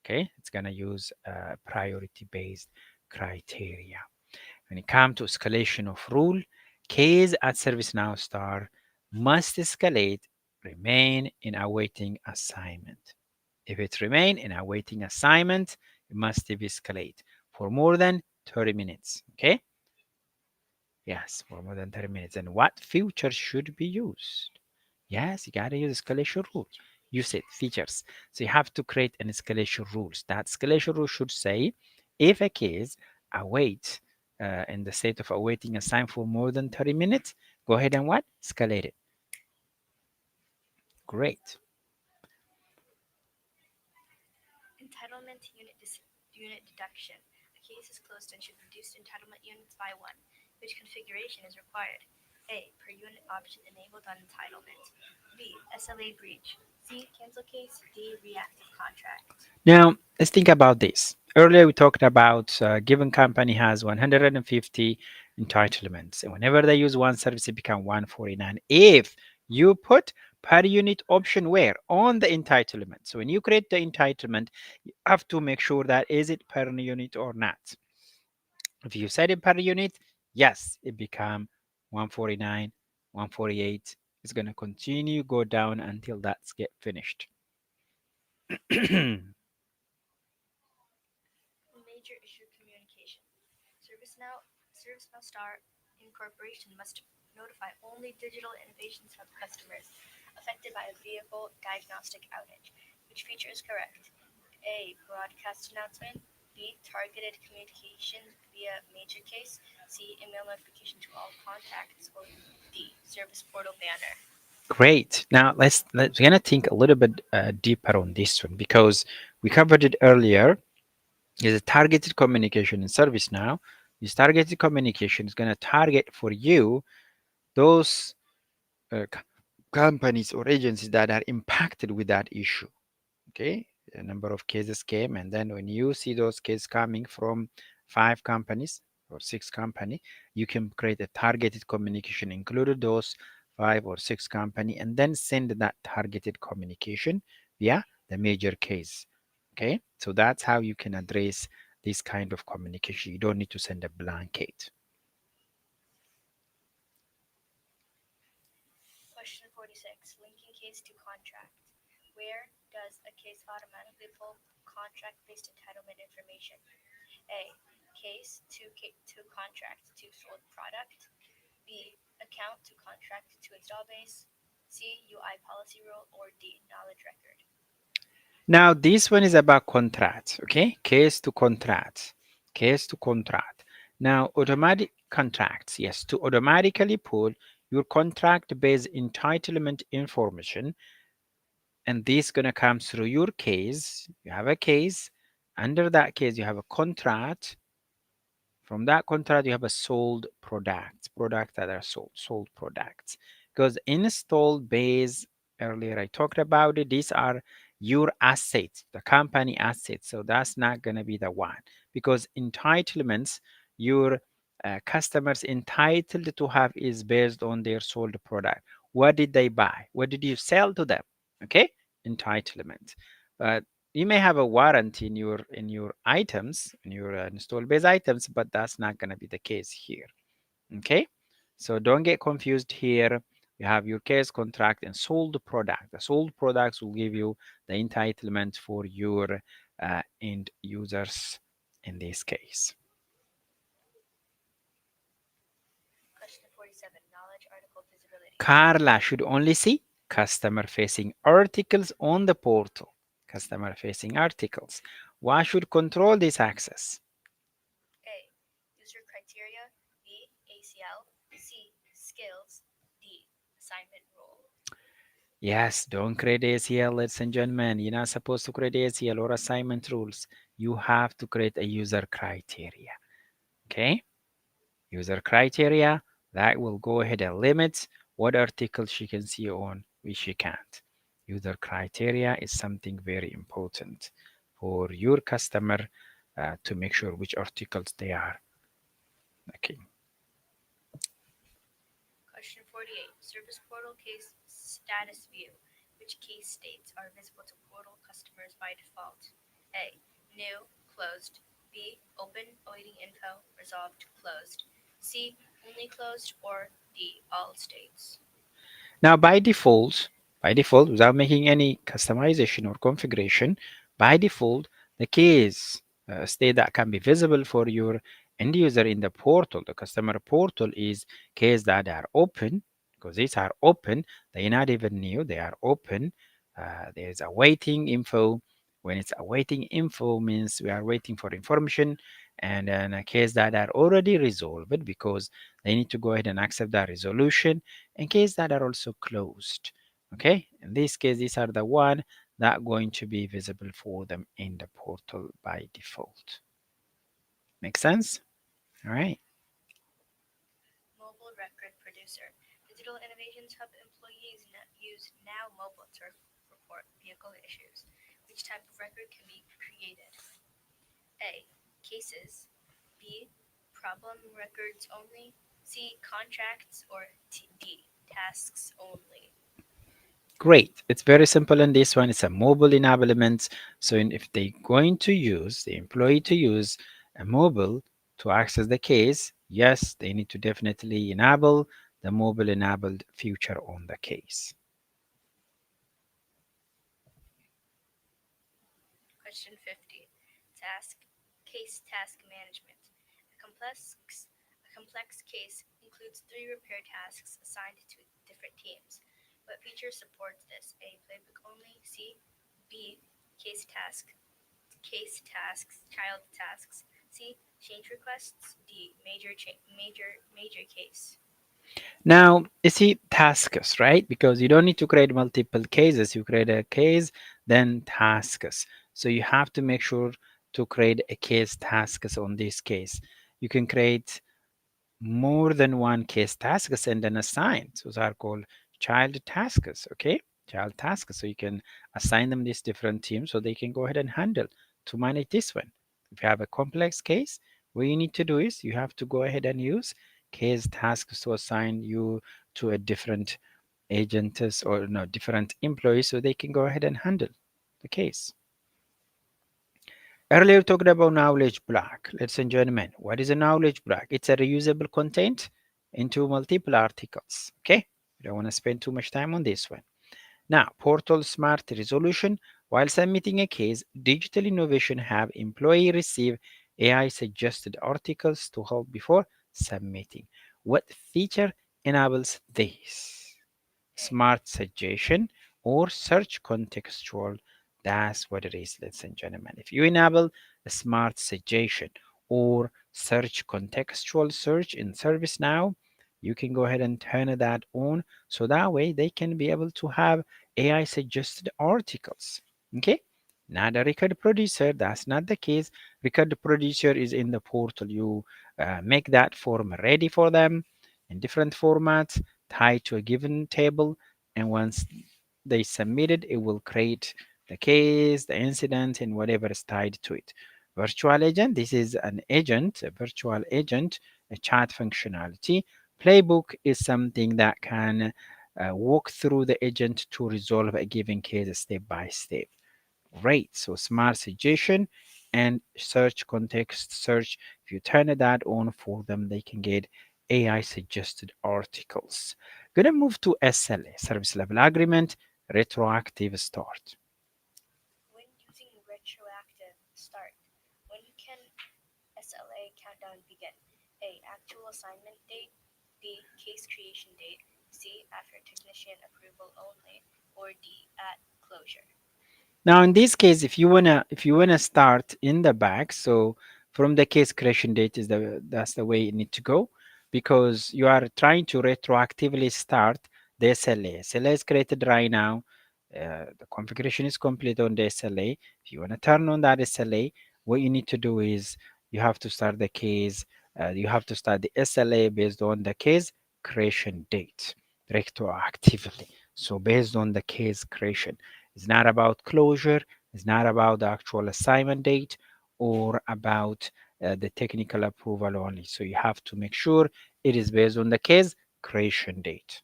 [SPEAKER 1] Okay, it's gonna use priority based criteria. When it comes to escalation of rule, case at ServiceNow Star must escalate, remain in awaiting assignment. If it remain in awaiting assignment, it must escalate for more than 30 minutes. Okay? Yes, for more than 30 minutes. And what features should be used? Yes, you gotta use escalation rule. You said features. So you have to create an escalation rules. That escalation rule should say if a case await in the state of awaiting a sign for more than 30 minutes, go ahead and what? Escalate it. Great.
[SPEAKER 2] Unit deduction. A case is closed and should reduce entitlement units by one. Which configuration is required? A. Per unit option enabled on entitlement. B. SLA breach. C. Cancel case. D. Reactive contract.
[SPEAKER 1] Now, let's think about this. Earlier, we talked about given company has 150 entitlements. And whenever they use one service, it becomes 149. If you put per unit option where? On the entitlement. So when you create the entitlement, you have to make sure that is it per unit or not. If you set it per unit, yes, it become 149, 148. It's going to continue go down until that's get finished.
[SPEAKER 2] Major issue communication. ServiceNow Star Incorporation must notify only Digital Innovations Hub customers affected by a vehicle diagnostic outage. Which feature is correct? A. Broadcast announcement. B. Targeted communication via major case. C. Email notification to all contacts. Or D. Service portal banner.
[SPEAKER 1] Great. Now let's gonna think a little bit deeper on this one because we covered it earlier. Is a targeted communication in service now. This targeted communication is gonna target for you those companies or agencies that are impacted with that issue. Okay, a number of cases came, and then when you see those cases coming from 5 companies or 6 company, you can create a targeted communication included those 5 or 6 company, and then send that targeted communication via the major case. Okay, so that's how you can address this kind of communication. You don't need to send a blanket.
[SPEAKER 2] Question 46. Linking case to contract. Where does a case automatically pull contract-based entitlement information? A. Case to contract to sold product. B. Account to contract to install base. C. UI policy rule. Or D. Knowledge record.
[SPEAKER 1] Now, this one is about contracts, okay? Case to contract, case to contract. Now, automatic contracts, yes, to automatically pull your contract-based entitlement information, and this gonna come through your case. You have a case. Under that case, you have a contract. From that contract, you have a sold products that are sold products. Because installed base, earlier I talked about it, these are your assets, the company assets. So that's not going to be the one. Because entitlements, your customers entitled to have is based on their sold product. What did they buy? What did you sell to them? Okay, entitlement. But you may have a warranty in your items in your install base items, but that's not going to be the case here. Okay, so don't get confused here. You have your case contract and sold product. The sold products will give you the entitlement for your end users in this case.
[SPEAKER 2] Question 47. Knowledge article visibility.
[SPEAKER 1] Carla should only see customer facing articles on the portal. Customer facing articles. Why should control this access?
[SPEAKER 2] A. User criteria. B. ACL. C. Skills. D. Assignment rule.
[SPEAKER 1] Yes, don't create ACL, ladies and gentlemen. You're not supposed to create ACL or assignment rules. You have to create a user criteria. Okay? User criteria that will go ahead and limit what articles she can see on, which she can't. User criteria is something very important for your customer to make sure which articles they are. Okay.
[SPEAKER 2] Question 48. Service portal case status view. Which case states are visible to portal customers by default? A. New, closed. B. Open, awaiting info, resolved, closed. C. Only closed. Or D. All states.
[SPEAKER 1] Now, by default, without making any customization or configuration, by default, the keys state that can be visible for your end user in the portal, the customer portal, is keys that are open, because these are open. They're not even new. They are open. There's awaiting info. When it's awaiting info means we are waiting for information, and then a case that are already resolved because they need to go ahead and accept that resolution, in case that are also closed. Okay, in this case, these are the one that are going to be visible for them in the portal by default. Make sense? All right.
[SPEAKER 2] Mobile record producer. Digital Innovations Hub employees use Now Mobile to report vehicle issues. Which type of record can be created? A. cases. B. Problem records only. C. Contracts. Or D. Tasks only.
[SPEAKER 1] Great. It's very simple in this one. It's a mobile enablement. So if they're going to use, the employee to use a mobile to access the case, yes, they need to definitely enable the mobile enabled feature on the case.
[SPEAKER 2] Question 50. Task task management. A complex case includes three repair tasks assigned to different teams. What feature supports this? A. Playbook only. C. B. Case tasks, child tasks. C. Change requests. D. Major case.
[SPEAKER 1] Now, you see tasks, right? Because you don't need to create multiple cases. You create a case, then tasks. So you have to make sure to create a case tasks on this case. You can create more than one case tasks and then assign. So those are called child tasks, okay? Child tasks. So you can assign them these different teams so they can go ahead and handle to manage this one. If you have a complex case, what you need to do is you have to go ahead and use case tasks to assign you to a different agents or no different employees so they can go ahead and handle the case. Earlier we talked about knowledge block. Ladies and gentlemen, what is a knowledge block? It's a reusable content into multiple articles. Okay, we don't want to spend too much time on this one. Now, portal smart resolution. While submitting a case, digital innovation have employee receive AI suggested articles to help before submitting. What feature enables this?
[SPEAKER 2] A.
[SPEAKER 1] Smart suggestion or search contextual. That's what it is, ladies and gentlemen. If you enable a smart suggestion or search contextual search in ServiceNow, you can go ahead and turn that on so that way they can be able to have AI suggested articles. Okay, not a record producer, that's not the case. Record producer is in the portal. You make that form ready for them in different formats tied to a given table, and once they submit it, it will create the case, the incident, and whatever is tied to it. Virtual agent, this is an agent, a virtual agent, a chat functionality. Playbook is something that can walk through the agent to resolve a given case step by step. Great. So smart suggestion and search context search. If you turn that on for them, they can get AI suggested articles. Gonna move to SLA, service level agreement, retroactive start.
[SPEAKER 2] When using retroactive start, when can SLA countdown begin? A. Actual assignment date. B. Case creation date. C. After technician approval only. Or D. At closure.
[SPEAKER 1] Now in this case, if you wanna start in the back, so from the case creation date is that's the way you need to go because you are trying to retroactively start the SLA. SLA is created right now. The configuration is complete on the SLA. If you want to turn on that SLA, what you need to do is you have to start the case. You have to start the SLA based on the case creation date retroactively. So based on the case creation. It's not about closure. It's not about the actual assignment date or about the technical approval only. So you have to make sure it is based on the case creation date.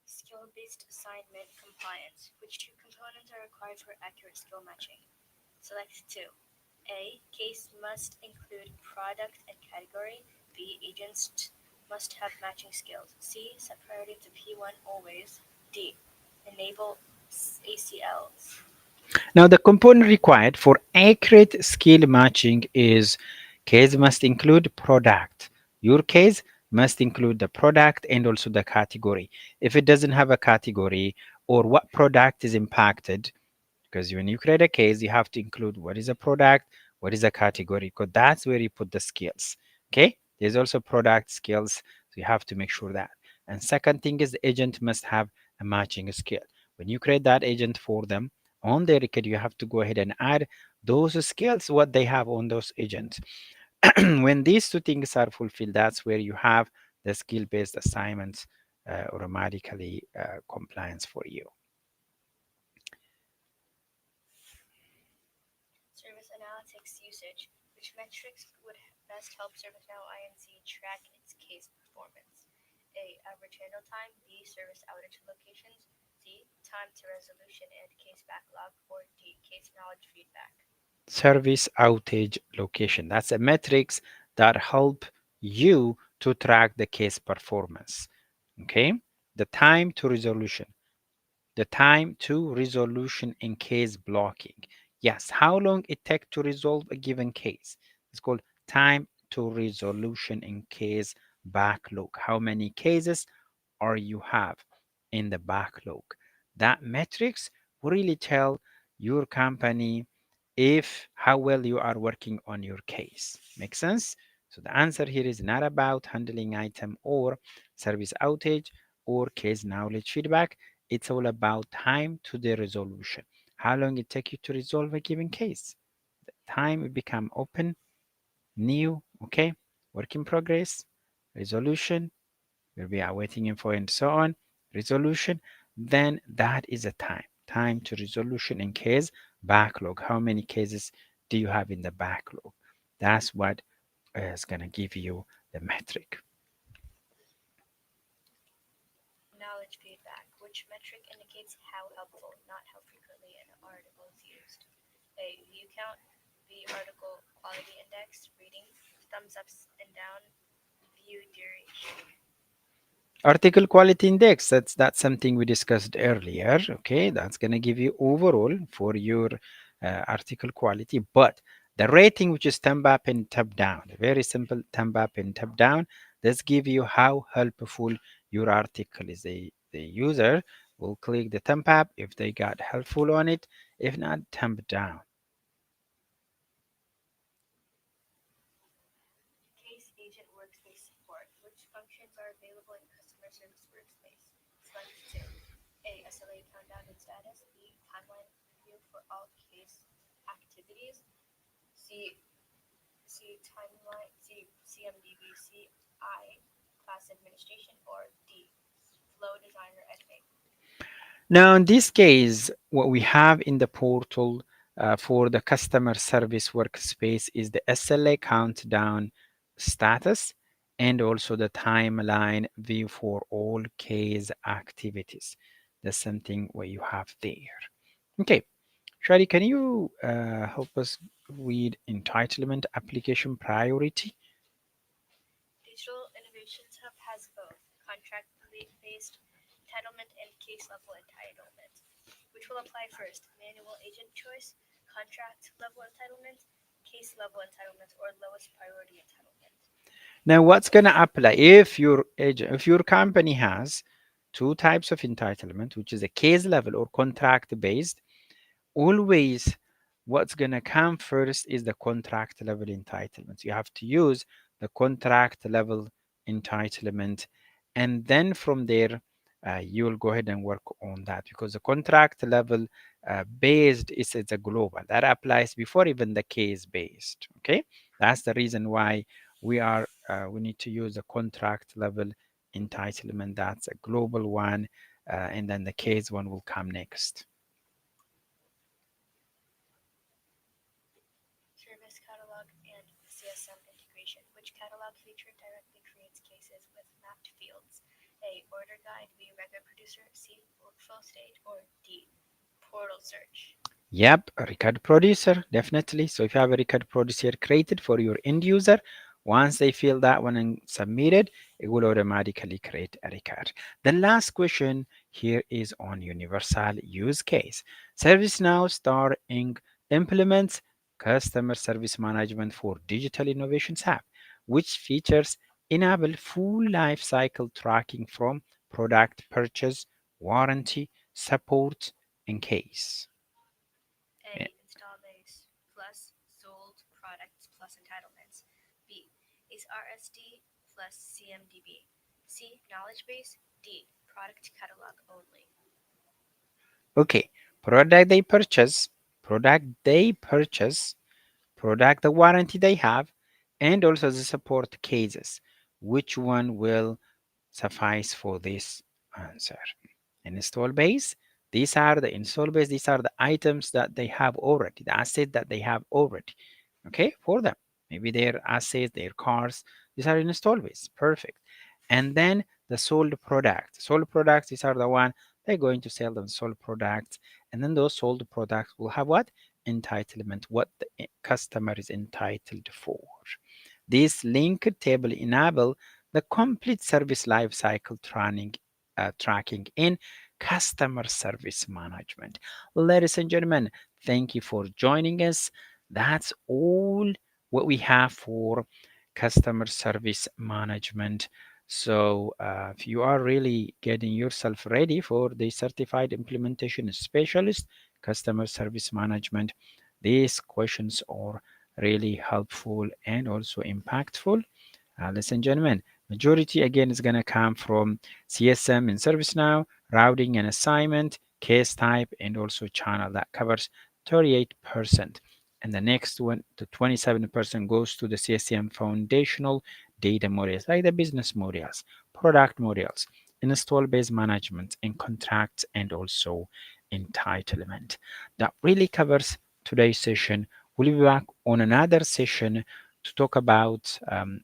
[SPEAKER 2] Skill based assignment compliance. Which two components are required for accurate skill matching? Select two. A. Case must include product and category. B. Agents must have matching skills. C. Set priority to P1 always. D. Enable ACLs.
[SPEAKER 1] Now, the component required for accurate skill matching is case must include product. Your case must include the product and also the category. If it doesn't have a category or what product is impacted, because when you create a case, you have to include what is a product, what is a category, because that's where you put the skills. Okay, there's also product skills, so you have to make sure that. And second thing is the agent must have a matching skill. When you create that agent for them on the record, you have to go ahead and add those skills what they have on those agents. When these two things are fulfilled, that's where you have the skill-based assignments automatically compliance for you.
[SPEAKER 2] Service analytics usage. Which metrics would best help ServiceNow INC track its case performance? A. Average handle time. B. Service outage locations. C. Time to resolution and case backlog. Or D. Case knowledge feedback.
[SPEAKER 1] Service outage location. That's a metrics that help you to track the case performance. Okay. The time to resolution. The time to resolution in case blocking. Yes, how long it takes to resolve a given case. It's called time to resolution in case backlog. How many cases or you have in the backlog. That metrics will really tell your company if how well you are working on your case. Make sense? So the answer here is not about handling item or service outage or case knowledge feedback. It's all about time to the resolution. How long it take you to resolve a given case. The time it become open, new, okay, work in progress, resolution, will be awaiting info and so on, resolution, then that is a time to resolution in case backlog. How many cases do you have in the backlog? That's what is going to give you the metric.
[SPEAKER 2] Knowledge feedback. Which metric indicates how helpful, not how frequently, an article is used? A. View count. B. Article quality index. Reading. Thumbs ups and down. View duration.
[SPEAKER 1] Article quality index, that's something we discussed earlier. Okay, that's going to give you overall for your article quality, but the rating, which is thumb up and tap down, very simple, thumb up and tap down, this give you how helpful your article is. The user will click the thumb up if they got helpful on it, if not, thumb down.
[SPEAKER 2] Case agent workspace support. Which functions are available in customer service workspace? Select 2. A. SLA countdown and status. B. Timeline view for all case activities. C. Timeline. C. CMDB. C. I. Class administration. Or D. Flow designer editing.
[SPEAKER 1] Now, in this case, what we have in the portal for the customer service workspace is the SLA countdown status and also the timeline view for all case activities. That's something what you have there. Okay, Shari, can you help us read entitlement application priority?
[SPEAKER 2] Digital Innovations Hub has both contract-based entitlement and case-level entitlement. Which will apply first? Manual agent choice, contract-level entitlement, case-level entitlement, or lowest priority entitlement?
[SPEAKER 1] Now, what's going to apply if your agent, if your company has two types of entitlement, which is a case level or contract based, always what's going to come first is the contract level entitlements. You have to use the contract level entitlement, and then from there, you'll go ahead and work on that because the contract level based is it's a global that applies before even the case based. Okay, that's the reason why we need to use a contract level entitlement. That's a global one, and then the case one will come next.
[SPEAKER 2] Service catalog and CSM integration. Which catalog feature directly creates cases with mapped fields? A. Order guide. B. Record producer. C. Workflow state. Or D. Portal search.
[SPEAKER 1] Yep, a record producer, definitely. So if you have a record producer created for your end user, once they fill that one and submit it, it will automatically create a record. The last question here is on universal use case. ServiceNow Star Inc. implements customer service management for digital innovations app, which features enable full life cycle tracking from product purchase, warranty, support, and case.
[SPEAKER 2] A. Install base plus sold products plus entitlements. B. Is RSD plus CMDB. C. Knowledge base. D. Product catalog only.
[SPEAKER 1] Okay, product they purchase, product they purchase, product the warranty they have, and also the support cases. Which one will suffice for this answer? Install base, These are the install base. These are the items that they have already, the asset that they have already. Okay, for them. Maybe their assets, their cars. These are install base. Perfect. And then the sold product. Sold products, these are the one they're going to sell them sold products. And then those sold products will have what? Entitlement, what the customer is entitled for. This linked table enable the complete service lifecycle tracking in customer service management. Ladies and gentlemen, thank you for joining us. That's all what we have for customer service management. So, if you are really getting yourself ready for the certified implementation specialist, customer service management, these questions are really helpful and also impactful. Ladies and gentlemen, majority again is going to come from CSM in ServiceNow, routing and assignment, case type, and also channel. That covers 38%. And the next one, the 27% goes to the CSM foundational data modules, like the business modules, product modules, install base management, and contracts, and also entitlement. That really covers today's session. We'll be back on another session to talk about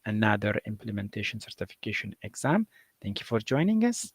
[SPEAKER 1] another implementation certification exam. Thank you for joining us.